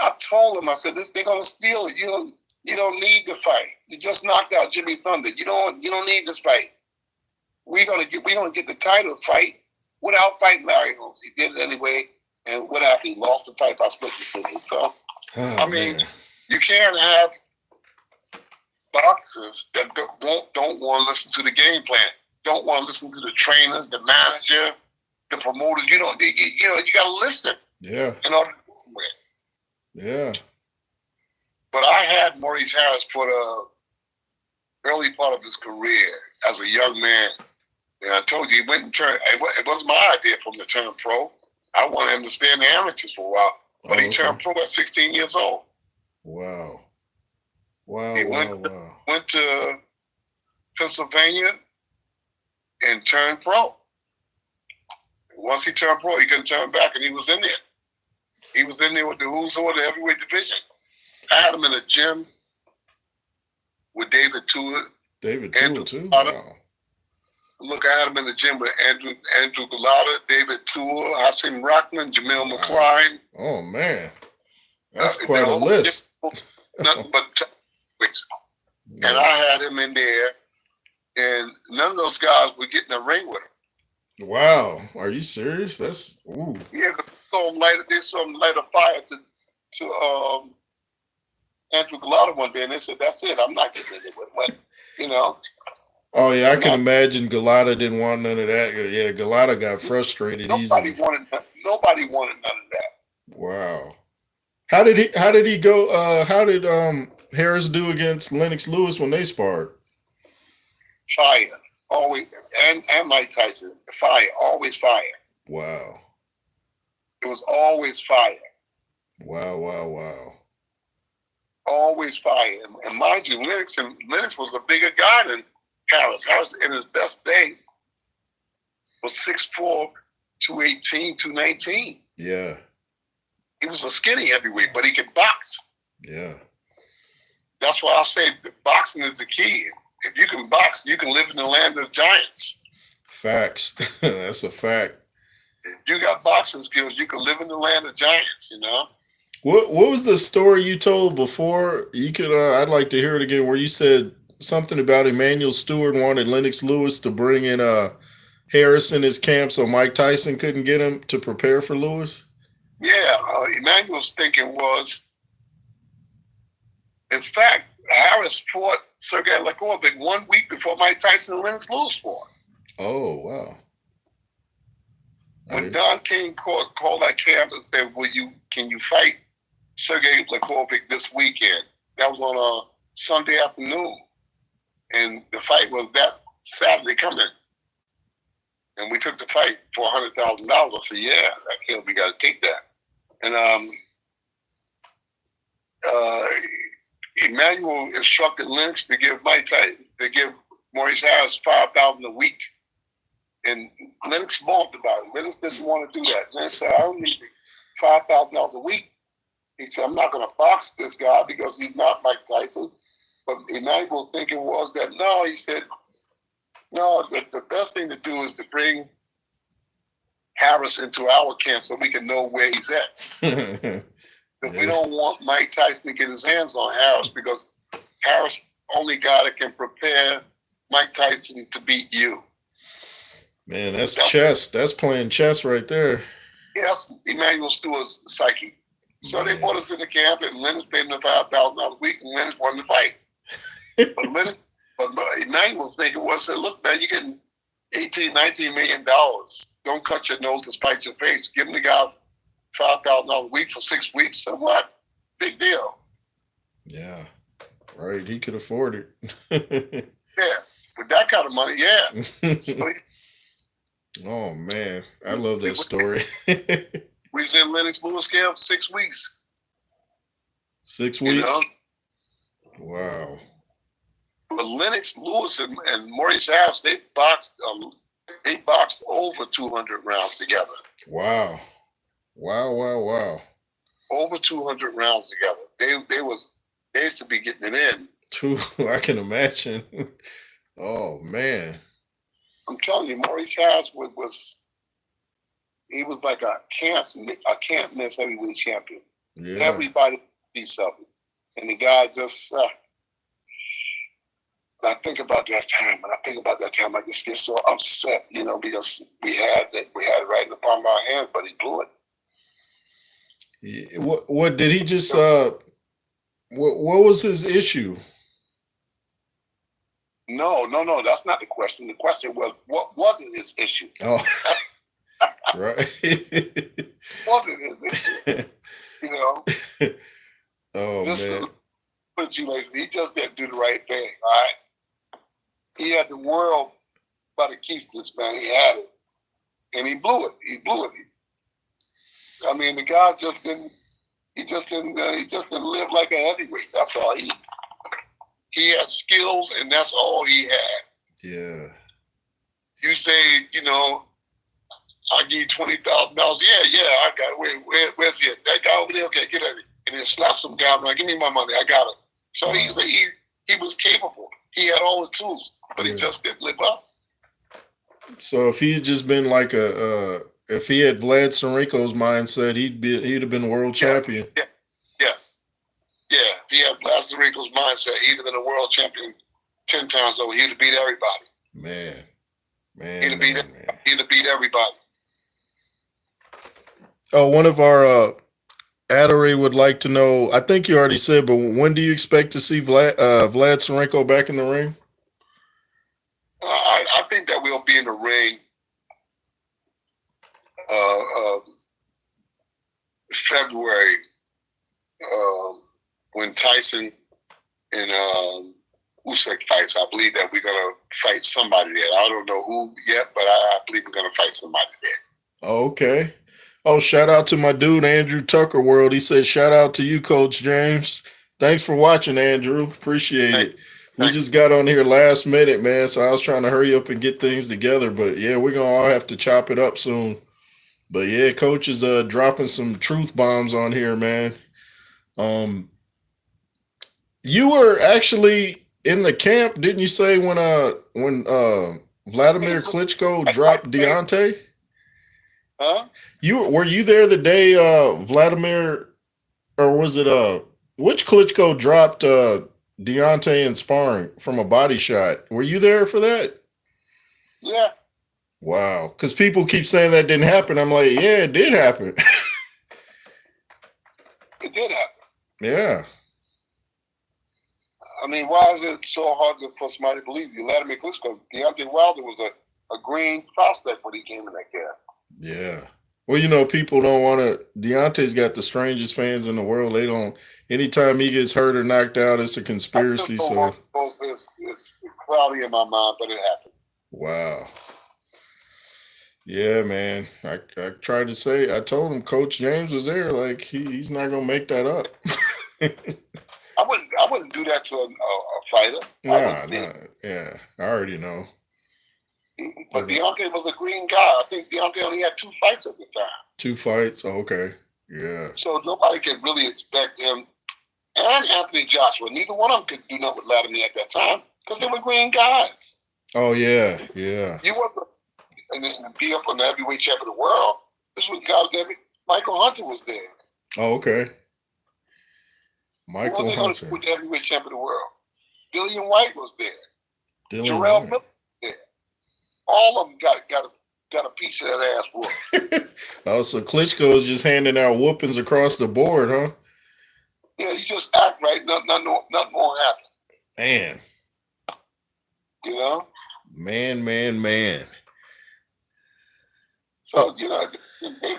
I told him, I said, they're gonna steal it. You don't need the fight. You just knocked out Jimmy Thunder. You don't need this fight. We're gonna get the title fight without fighting Larry Holmes. He did it anyway, and what happened? He lost the fight by split decision. So I mean, man, you can't have boxers that don't want to listen to the game plan, don't want to listen to the trainers, the manager, the promoters. You got to listen. Yeah. In order to win. Yeah. But I had Maurice Harris for the early part of his career as a young man. And I told you, he went and turned. It wasn't my idea for him to turn pro. I wanted him to stay in the amateurs for a while. But he turned pro at 16 years old. Wow. He went to Pennsylvania and turned pro. Once he turned pro, he couldn't turn back, and he was in there. He was in there with the who's who of the heavyweight division. I had him in a gym with David Tuer. Too? Wow. Look, I had him in the gym with Andrew Galata, David Tuer, Hasim Rockman, Jamil McCline. Oh, man. That's quite a list. Nothing but topics. Yeah. And I had him in there, and none of those guys would get in the ring with him. Wow. Are you serious? That's, ooh. Yeah, they saw him light a fire to Andrew Galata one day, and they said, that's it. I'm not getting in it with him. You know. Oh, yeah, I can imagine Galata didn't want none of that. Yeah, Galata got frustrated easily. Nobody wanted none of that. Wow. How did he go? How did Harris do against Lennox Lewis when they sparred? Fire. Always. And Mike Tyson. Fire. Always fire. Wow. It was always fire. Wow. Always fire. And mind you, Lennox was a bigger guy than Harris. Harris, in his best day, was 6'4", 218, 219. Yeah. He was a skinny heavyweight, but he could box. Yeah. That's why I say boxing is the key. If you can box, you can live in the land of giants. Facts. That's a fact. If you got boxing skills, you can live in the land of giants, you know? What was the story you told before? You could I'd like to hear it again, where you said something about Emmanuel Stewart wanted Lennox Lewis to bring in Harris in his camp so Mike Tyson couldn't get him to prepare for Lewis? Yeah, Emmanuel's thinking was, in fact, Harris fought Sergey Lakovic 1 week before Mike Tyson and Lennox Lewis fought. Oh, wow. When Don King called that camp and said, can you fight Sergey Lakovic this weekend? That was on a Sunday afternoon. And the fight was that Saturday coming. And we took the fight for $100,000. I said, yeah, we got to take that. And Emmanuel instructed Lynch to give Maurice Harris $5,000 a week. And Lennox balked about it. Lennox didn't want to do that. Lennox said, I don't need $5,000 a week. He said, I'm not going to box this guy because he's not Mike Tyson. But Emmanuel's thinking was that no, he said, no, the best thing to do is to bring Harris into our camp so we can know where he's at. Because we don't want Mike Tyson to get his hands on Harris because Harris only guy that can prepare Mike Tyson to beat you. Man, that's chess. That's playing chess right there. Yes, Emmanuel Stewart's psyche. So they brought us in the camp, and Leonard paid him the $5,000 a week, and Leonard wanted to fight. but Emmanuel's thinking was, said, look, man, you're getting $18, $19 million. Don't cut your nose to spite your face. Give the guy $5,000 a week for 6 weeks. So what? Big deal. Yeah, right. He could afford it. Yeah, with that kind of money, yeah. So oh man, I love that story. We was in Lennox Lewis camp 6 weeks. 6 weeks. You know? Wow. But Lennox Lewis and Maurice Harris, they boxed over 200 rounds together. Wow. Wow. Over 200 rounds together. They used to be getting it in. I can imagine. Oh man. I'm telling you, Maurice Harris was like a can't miss heavyweight champion. Yeah. Everybody piece of it. And the guy just I think about that time, I just get so upset, you know, because we had it right in the palm of our hand, but he blew it. Yeah. What did he just what was his issue? No, that's not the question. The question was, what wasn't his issue? Oh, right. Wasn't his issue, you know? Oh, man. He just didn't do the right thing, all right? He had the world by the keister, man. He had it. And he blew it. I mean, the guy just didn't live like a heavyweight. That's all he had skills, and that's all he had. Yeah. You say, you know, I give you $20,000. Yeah, I got it. Where's he at? That guy over there? Okay, get at it. And then slap some guy. I'm like, give me my money. I got it. So he was capable. He had all the tools, but he just didn't live up. So if he had just been like if he had Vlad Sarenko's mindset, he'd have been world champion. Yes. Yeah, if he had Vlad Sarenko's mindset, he'd have been a world champion 10 times over. He'd have beat everybody. Man. He'd have beat everybody. Oh, one of our Addery would like to know, I think you already said, but when do you expect to see Vlad Sarenko back in the ring? I think that we'll be in the ring February when Tyson and Usyk fights. I believe that we're going to fight somebody there. I don't know who yet, but I believe we're going to fight somebody there. Okay. Oh, shout out to my dude, Andrew Tucker World. He said, shout out to you, Coach James. Thanks for watching, Andrew. Appreciate it. We just got on here last minute, man, so I was trying to hurry up and get things together. But, yeah, we're going to all have to chop it up soon. But, yeah, Coach is dropping some truth bombs on here, man. You were actually in the camp, didn't you say, when Vladimir Klitschko dropped Deontay? Huh? Were you there the day Vladimir, or was it which Klitschko dropped Deontay in sparring from a body shot? Were you there for that? Yeah. Wow. Because people keep saying that didn't happen. I'm like, yeah, it did happen. It did happen. Yeah. I mean, why is it so hard for somebody to believe you? Vladimir Klitschko, Deontay Wilder was a green prospect when he came in that camp. Yeah. Well, you know, people don't want to. Deontay's got the strangest fans in the world. They don't. Anytime he gets hurt or knocked out, it's a conspiracy. So it's cloudy in my mind, but it happened. Wow. Yeah, man. I tried to say. I told him Coach James was there. Like he's not gonna make that up. I wouldn't do that to a fighter. Nah. Yeah, I already know. But Deontay was a green guy. I think Deontay only had 2 fights at the time. 2 fights? Oh, okay. Yeah. So nobody can really expect him and Anthony Joshua. Neither one of them could do nothing with Latimer at that time because they were green guys. Oh yeah, yeah. You want to be up on the heavyweight champ of the world. This was guys that Michael Hunter was there. Oh, okay. Who Michael was they going to Hunter. put the heavyweight champ of the world? Dillian White was there. Dylan Jarrell White. Miller was there. All of them got a piece of that ass whoop. Oh, so Klitschko is just handing out whoopings across the board, huh? Yeah, you just act right, nothing more happen. Man, You know? man. So, you know, they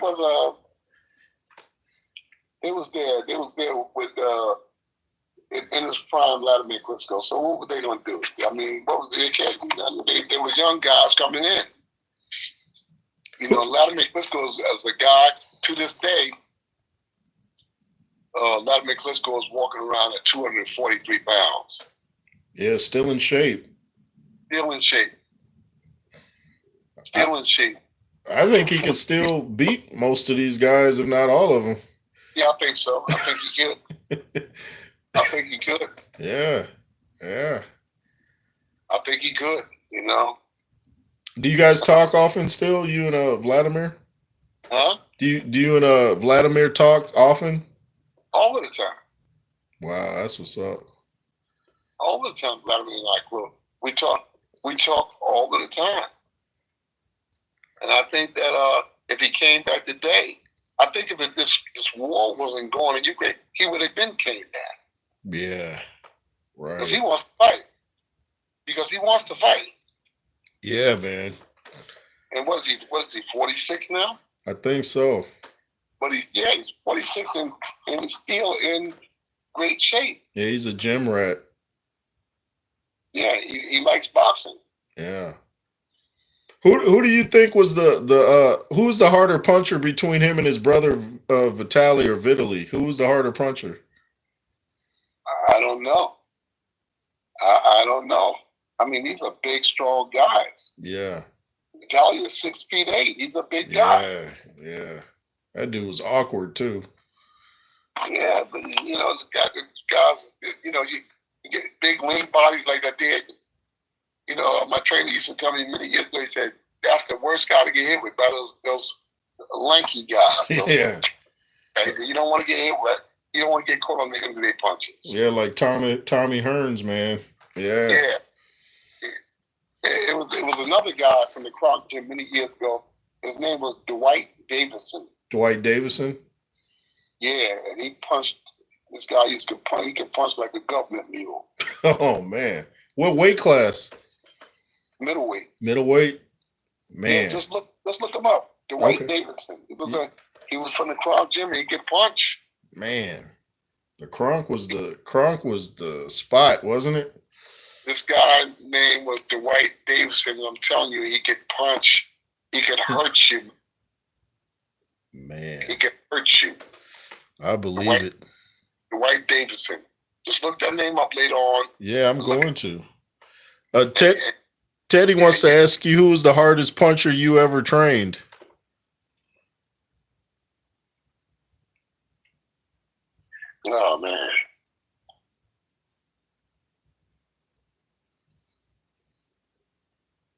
was there with in his prime Vladimir Klitschko. So what were they gonna do? I mean, what was they can't do nothing. They were young guys coming in. You know, Vladimir Klitschko is a guy to this day. Vladimir Klitschko is walking around at 243 pounds. Yeah, still in shape. Still in shape. Still in shape. I think he could still beat most of these guys, if not all of them. Yeah, I think so. I think he could. I think he could. Yeah. I think he could. You know. Do you guys talk often still? You and Vladimir? Huh? Do you and Vladimir talk often? All of the time. Wow, that's what's up. All the time, Vladimir and I, well, we talk all of the time. And I think that if he came back today, I think if this war wasn't going in Ukraine, he would have been came back. Yeah, right. Because he wants to fight. Yeah, man. And what is he, 46 now? I think so. But he's 46 and he's still in great shape. Yeah, he's a gym rat. Yeah, he likes boxing. Yeah. Who do you think was who's the harder puncher between him and his brother Vitaly or Vitaly? Who was the harder puncher? I don't know. I don't know. I mean, these are big, strong guys. Yeah. Vitaly is 6'8". He's a big guy. Yeah. That dude was awkward too. Yeah, but you know, the guys, you know, you get big, lean bodies like that. Did. You know, my trainer used to tell me many years ago. He said that's the worst guy to get hit with by those lanky guys. Yeah. You don't want to get hit with. You don't want to get caught on the end of their punches. Yeah, like Tommy Hearns, man. Yeah. Yeah. It was another guy from the Croc Gym many years ago. His name was Dwight Davison. Dwight Davison? Yeah, and he punched this guy. He could punch like a government mule. Oh man. What weight class? Middleweight. Middleweight? Man. Yeah, just look him up. Dwight Davison. He was from the Croc Gym and he could punch. Man. The Kronk was the spot, wasn't it? This guy's name was Dwight Davison. I'm telling you, he could punch. He could hurt you. Man. He could hurt you. I believe it. Dwight Davison. Just look that name up later on. Yeah, I'm going to. Teddy wants to ask you, who was the hardest puncher you ever trained? Oh, man.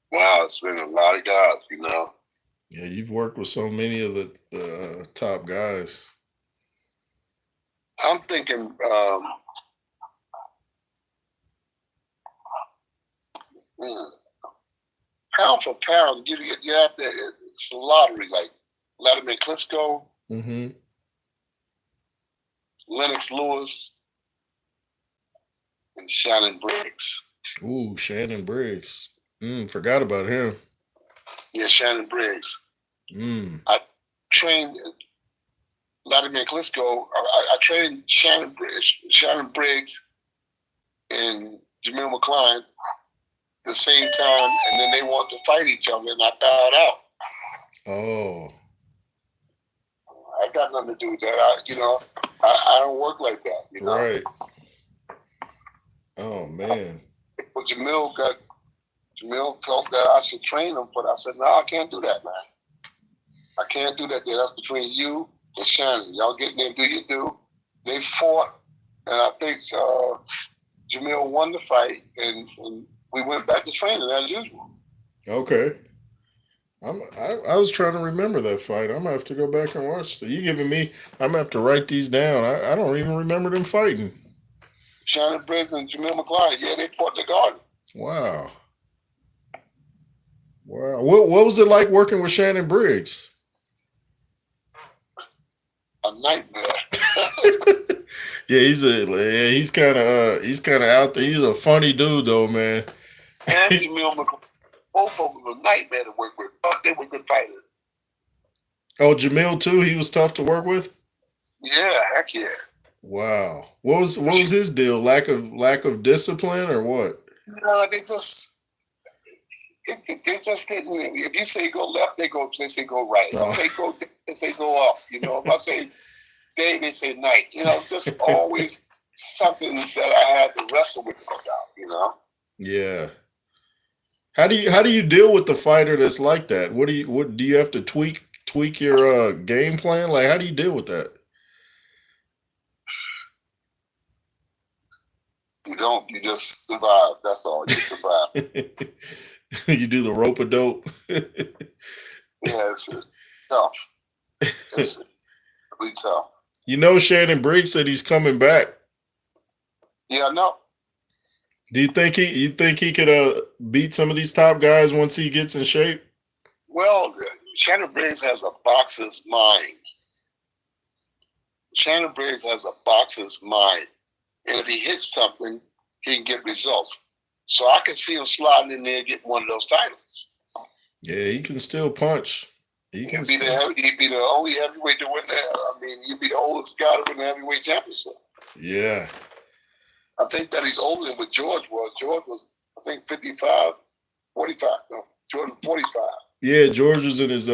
Wow, it's been a lot of guys, you know. Yeah, you've worked with so many of the top guys. I'm thinking pound for pound, you have to, it's a lottery, like Vladimir Klitschko, Mm-hmm. Lennox Lewis, and Shannon Briggs. Ooh, Shannon Briggs. Forgot about him. Yeah, Shannon Briggs. Mm. I trained Vladimir Klitschko. I trained Shannon Briggs and Jamil McCline the same time, and then they wanted to fight each other, and I bowed out. Oh. I got nothing to do with that. I don't work like that. You know? Right. Oh man. But Jamil felt that I should train him, but I said, no, I can't do that, man. I can't do that. That's between you and Shannon. Y'all get in there, do you do. They fought, And I think Jamil won the fight, and we went back to training as usual. Okay. I was trying to remember that fight. I'm gonna have to go back and watch. You giving me? I'm gonna have to write these down. I don't even remember them fighting. Shannon Briggs and Jamil McLeod, yeah, they fought the Garden. Wow. Wow. What was it like working with Shannon Briggs? A nightmare. Yeah, he's kind of out there. He's a funny dude though, man. And Jamil McLeod, both of them was a nightmare to work with, but they were good fighters. Oh, Jamil too. He was tough to work with. Yeah, heck yeah. Wow. What was his deal? Lack of discipline or what? No, they just didn't. If you say go left, they say go right. If I say go, they say go up. You know, if I say day, they say night. You know, just always something that I had to wrestle with about. You know. Yeah. How do you deal with the fighter that's like that? What do you have to tweak your game plan? Like, how do you deal with that? You don't. You just survive. That's all. You survive. You do the rope a dope. Yeah, it's tough. It's really tough. You know, Shannon Briggs said he's coming back. Yeah, I know. Do you think he could beat some of these top guys once he gets in shape? Well, Shannon Briggs has a boxer's mind. Shannon Briggs has a boxer's mind. And if he hits something, he can get results. So I can see him sliding in there and getting one of those titles. Yeah, he can still punch. He'd be the only heavyweight to win that. I mean, he'd be the oldest guy to win the heavyweight championship. Yeah. I think that he's older than what George was. George was, I think, 55, 45. No, George was 45. Yeah, George is in his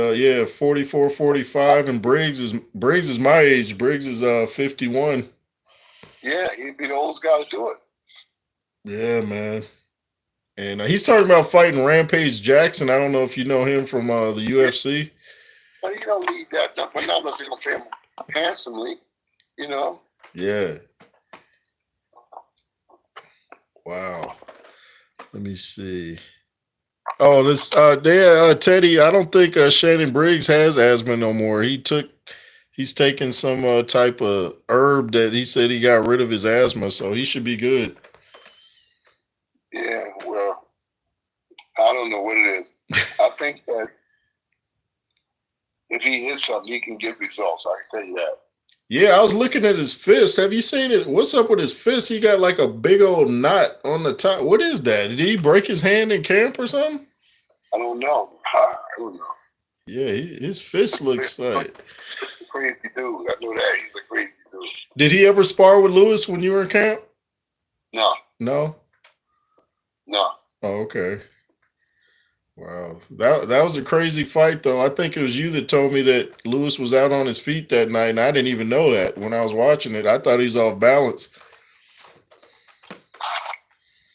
44, 45, and Briggs is my age. Briggs is 51. Yeah, he'd be the oldest guy to do it. Yeah, man. And he's talking about fighting Rampage Jackson. I don't know if you know him from the UFC. But you don't need that. But not unless he's going to pay him handsomely, you know. Yeah. Wow. Let me see. Oh, this Teddy. I don't think Shannon Briggs has asthma no more. He's taking some type of herb that he said he got rid of his asthma, so he should be good. Yeah, well, I don't know what it is. I think that if he hits something, he can get results. I can tell you that. Yeah, I was looking at his fist. Have you seen it? What's up with his fist? He got like a big old knot on the top. What is that? Did he break his hand in camp or something? I don't know. I don't know. Yeah, his fist looks like a crazy dude. I know that he's a crazy dude. Did he ever spar with Lewis when you were in camp? No. No. No. Oh, okay. Wow, that was a crazy fight, though. I think it was you that told me that Lewis was out on his feet that night, and I didn't even know that when I was watching it. I thought he was off balance.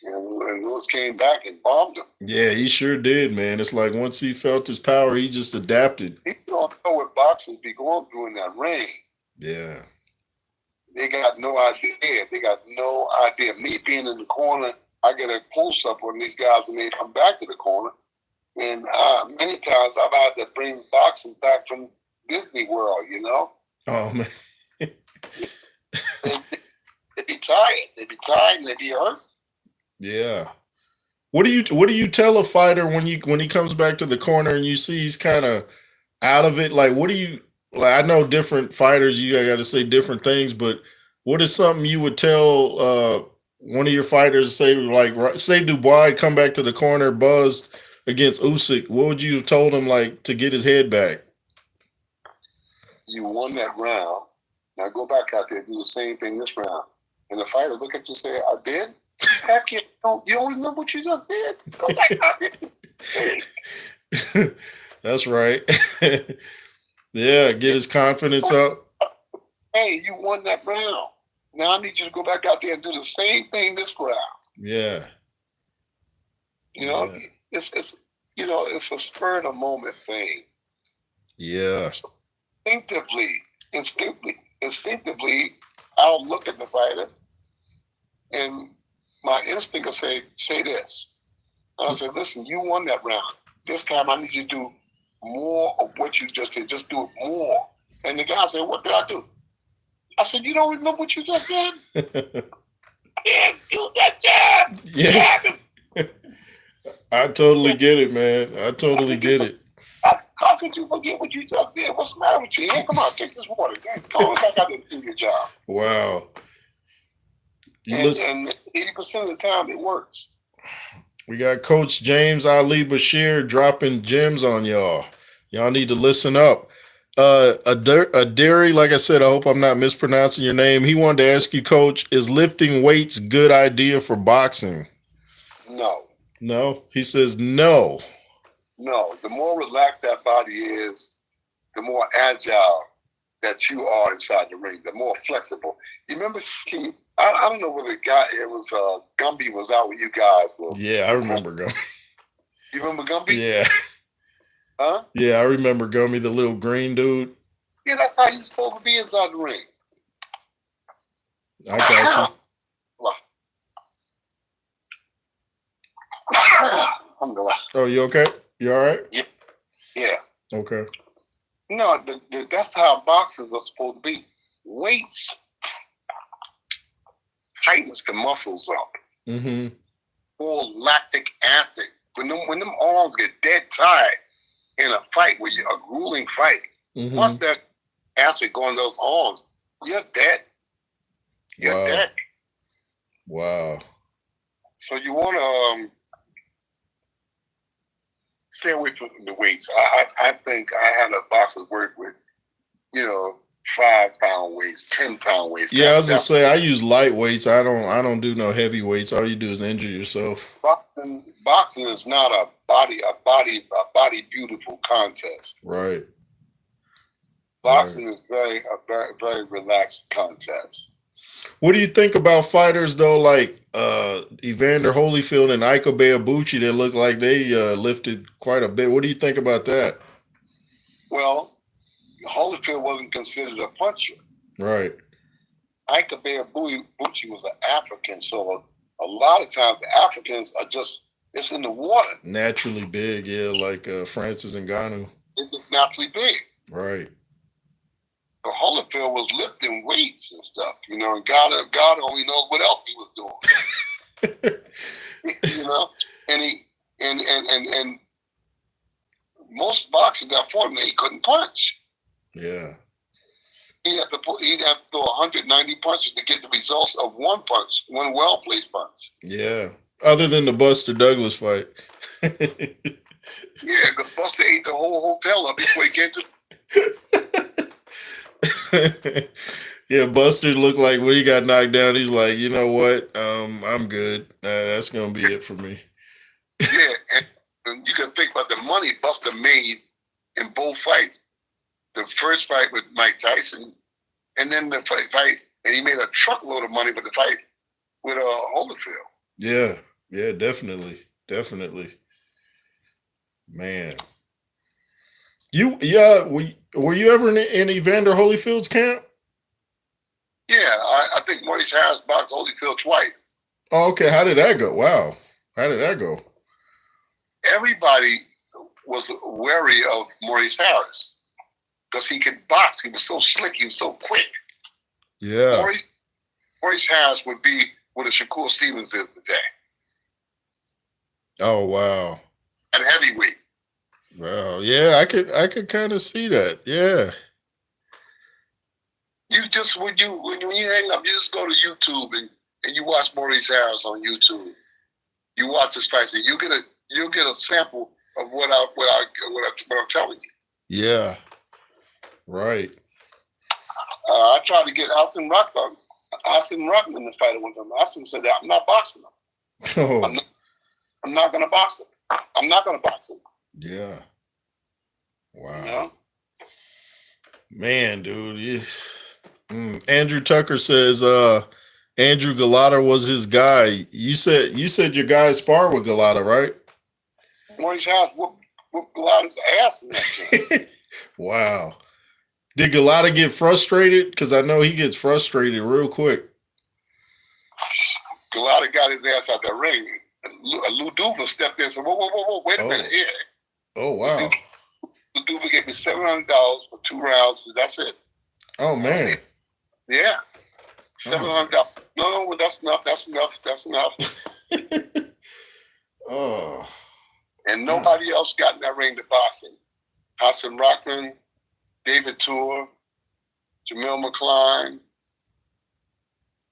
And Lewis came back and bombed him. Yeah, he sure did, man. It's like once he felt his power, he just adapted. You don't know what boxers be going through in that ring. Yeah. They got no idea. They got no idea. Me being in the corner, I get a close-up on these guys when they come back to the corner. And many times I've had to bring boxers back from Disney World, you know? Oh, man. They'd be tired. They'd be tired and they'd be hurt. Yeah. What do you tell a fighter when he comes back to the corner and you see he's kind of out of it? Like, what do you like? I know different fighters, you got to say different things, but what is something you would tell one of your fighters, say Dubois come back to the corner buzzed against Usyk? What would you have told him, like, to get his head back? You won that round. Now go back out there and do the same thing this round. And the fighter look at you and say, I did? Heck, you don't remember what you just did? Go back out there. That's right. Yeah, get his confidence up. Hey, you won that round. Now I need you to go back out there and do the same thing this round. Yeah. You know, it's it's a spur of the moment thing. Yeah. So instinctively, I'll look at the fighter And my instinct will say this. And I said, listen, you won that round. This time I need you to do more of what you just did. Just do it more. And the guy said, what did I do? I said, you don't remember what you just did? Yeah, do that jab. Yeah. I totally get it, man. I totally get it. How could you forget what you just did? What's the matter with you? Hey, come on, take this water. Go back out there and do your job. Wow. And 80% of the time it works. We got Coach James Ali Bashir dropping gems on y'all. Y'all need to listen up. Adiri, like I said, I hope I'm not mispronouncing your name. He wanted to ask you, Coach, is lifting weights good idea for boxing? No. No? He says no. No. The more relaxed that body is, the more agile that you are inside the ring, the more flexible. You remember, I don't know whether Gumby was out with you guys. Yeah, I remember Gumby. You remember Gumby? Yeah. Huh? Yeah, I remember Gumby, the little green dude. Yeah, that's how you're supposed to be inside the ring. I got you. Oh, you okay? You all right? Yeah. Okay. No, that's how boxers are supposed to be. Weights tightens the muscles up. Mm-hmm. Or lactic acid. When them arms get dead tight in a fight, a grueling fight, once that acid go in those arms, you're dead. You're dead. Wow. So you want to stay away from the weights. I think I had a boxer work with, 5-pound weights, 10-pound weights. Yeah, I was gonna say I use light weights. I don't do no heavy weights. All you do is injure yourself. Boxing is not a body beautiful contest. Right. Boxing is a very relaxed contest. What do you think about fighters though, like Evander Holyfield and Ike Abuchi that look like they lifted quite a bit? What do you think about that? Well, Holyfield wasn't considered a puncher. Right. Ike Abuchi was an African, so a lot of times the Africans are it's in the water. Naturally big, yeah, like Francis Ngannou. It's just naturally big. Right. But Holyfield was lifting weights and stuff, and God only knows what else he was doing. And most boxers that fought him, he couldn't punch. Yeah. He'd have to throw 190 punches to get the results of one punch, one well-placed punch. Yeah. Other than the Buster Douglas fight. Yeah, because Buster ate the whole hotel up before he came to. Yeah, Buster looked like when he got knocked down, he's like, you know what? I'm good. That's gonna be it for me. Yeah, and you can think about the money Buster made in both fights. The first fight with Mike Tyson, and then the fight, and he made a truckload of money with the fight with Holyfield. Yeah, definitely. Man. Were you ever in Evander Holyfield's camp? Yeah, I think Maurice Harris boxed Holyfield twice. Oh, okay. How did that go? Wow. How did that go? Everybody was wary of Maurice Harris because he could box. He was so slick. He was so quick. Yeah. Maurice Harris would be what a Shakur Stevens is today. Oh, wow. At heavyweight. Wow. Yeah, I could kind of see that. Yeah. You just when you hang up, you just go to YouTube and you watch Maurice Harris on YouTube. You watch his fights, and you'll get a sample of what I'm telling you. Yeah. Right. I tried to get Hassan Rahman in the fight one time. Hassan said that I'm not boxing him. Oh. I'm not going to box him. I'm not going to box him. Yeah. Wow. You know? Man, dude. Andrew Tucker says Andrew Galata was his guy. You said your guy sparred with Galata, right? Maurice Harris whooped Galata's ass in that game. Wow. Did Galata get frustrated? Because I know he gets frustrated real quick. Galata got his ass out the ring. Lou Duva stepped in and said, whoa, wait a minute here. Oh, wow. Lou Duva gave me $700 for 2 rounds. That's it. Oh, man. Yeah. $700. No, that's enough. That's enough. Oh. And nobody else got in that ring to boxing. Hassan Rockman, David Tour, Jamil McCline.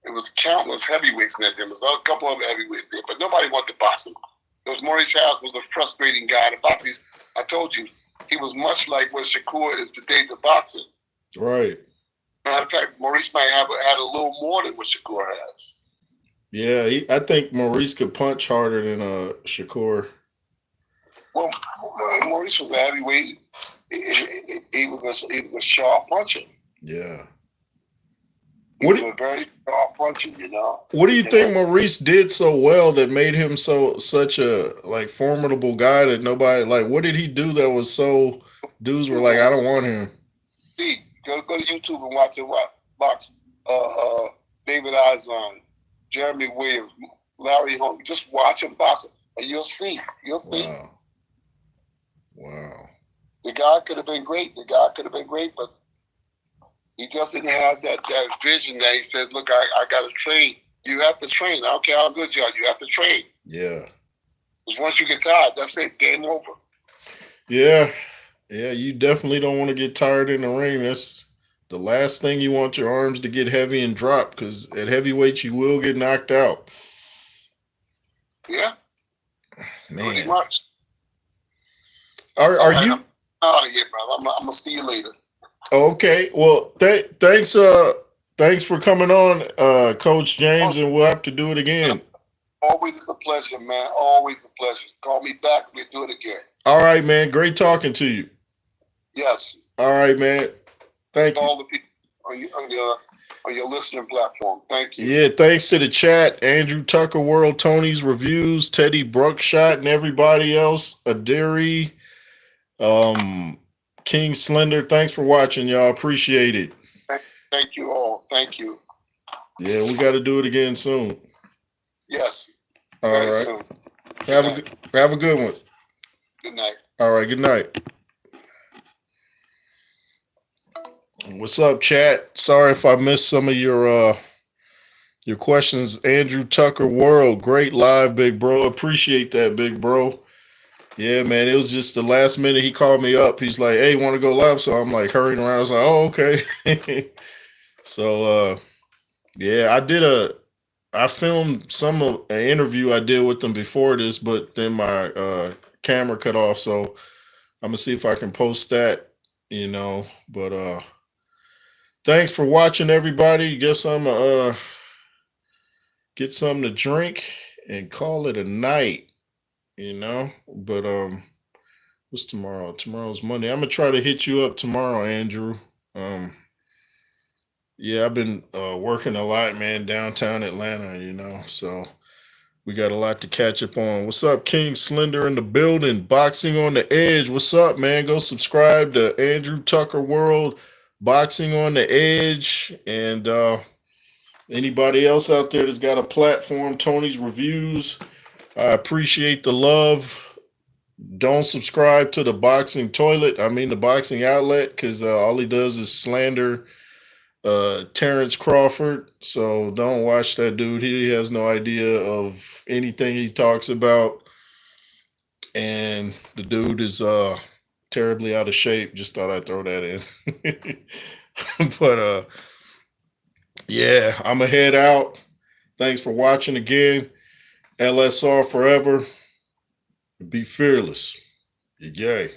It was countless heavyweights in that gym. There was a couple of heavyweights there, but nobody wanted to box him. Because Maurice House was a frustrating guy to box. I told you, he was much like what Shakur is today to boxing. Right. Matter of fact, Maurice might have had a little more than what Shakur has. Yeah, I think Maurice could punch harder than Shakur. Well, Maurice was a heavyweight. He was a sharp puncher. Yeah. He was a very sharp puncher, you know. What do you think Maurice did so well that made him such a like formidable guy that nobody like? What did he do that was so dudes were like, I don't want him? Go to YouTube and watch it. Box David Izon, Jeremy Williams, Larry Holmes. Just watch him box, and you'll see. Wow. The guy could have been great. But he just didn't have that vision that he said, look, I got to train. You have to train. I don't care how good you are. You have to train. Yeah. Because once you get tired, that's it. Game over. Yeah. Yeah, you definitely don't want to get tired in the ring. That's the last thing you want your arms to get heavy and drop because at heavyweight you will get knocked out. Yeah. Man. Pretty much. Are you out of here, brother? I'm gonna see you later. Okay. Well, thanks for coming on, Coach James, and we'll have to do it again. Always a pleasure, man. Always a pleasure. Call me back. We'll do it again. All right, man. Great talking to you. Yes. All right, man. Thank you. All the people on your listening platform. Thank you. Yeah, thanks to the chat, Andrew Tucker World, Tony's Reviews, Teddy Bruckshot, and everybody else. Adiri, King Slender. Thanks for watching, y'all. Appreciate it. Thank you all. Thank you. Yeah, we got to do it again soon. Yes. All right. Soon. Have a good one. Good night. All right. Good night. What's up, chat? Sorry if I missed some of your questions. Andrew Tucker World, great live, big bro. Appreciate that, big bro. Yeah, man. It was just the last minute he called me up. He's like, "Hey, want to go live?" So I'm like hurrying around. I was like, "Oh, okay." So yeah, I filmed an interview I did with them before this, but then my camera cut off. So I'm gonna see if I can post that, but thanks for watching, everybody. Guess I'm gonna get something to drink and call it a night, But what's tomorrow? Tomorrow's Monday. I'm gonna try to hit you up tomorrow, Andrew. Yeah, I've been working a lot, man, downtown Atlanta, so we got a lot to catch up on. What's up, King Slender in the building? Boxing on the Edge. What's up, man? Go subscribe to Andrew Tucker World, Boxing on the Edge. And anybody else out there that's got a platform, Tony's Reviews. I appreciate the love. Don't subscribe to the boxing the boxing outlet, because all he does is slander Terrence Crawford. So don't watch that dude. He has no idea of anything he talks about. And the dude is terribly out of shape. Just thought I'd throw that in. But yeah, I'm going to head out. Thanks for watching again. LSR forever. Be fearless. Yay.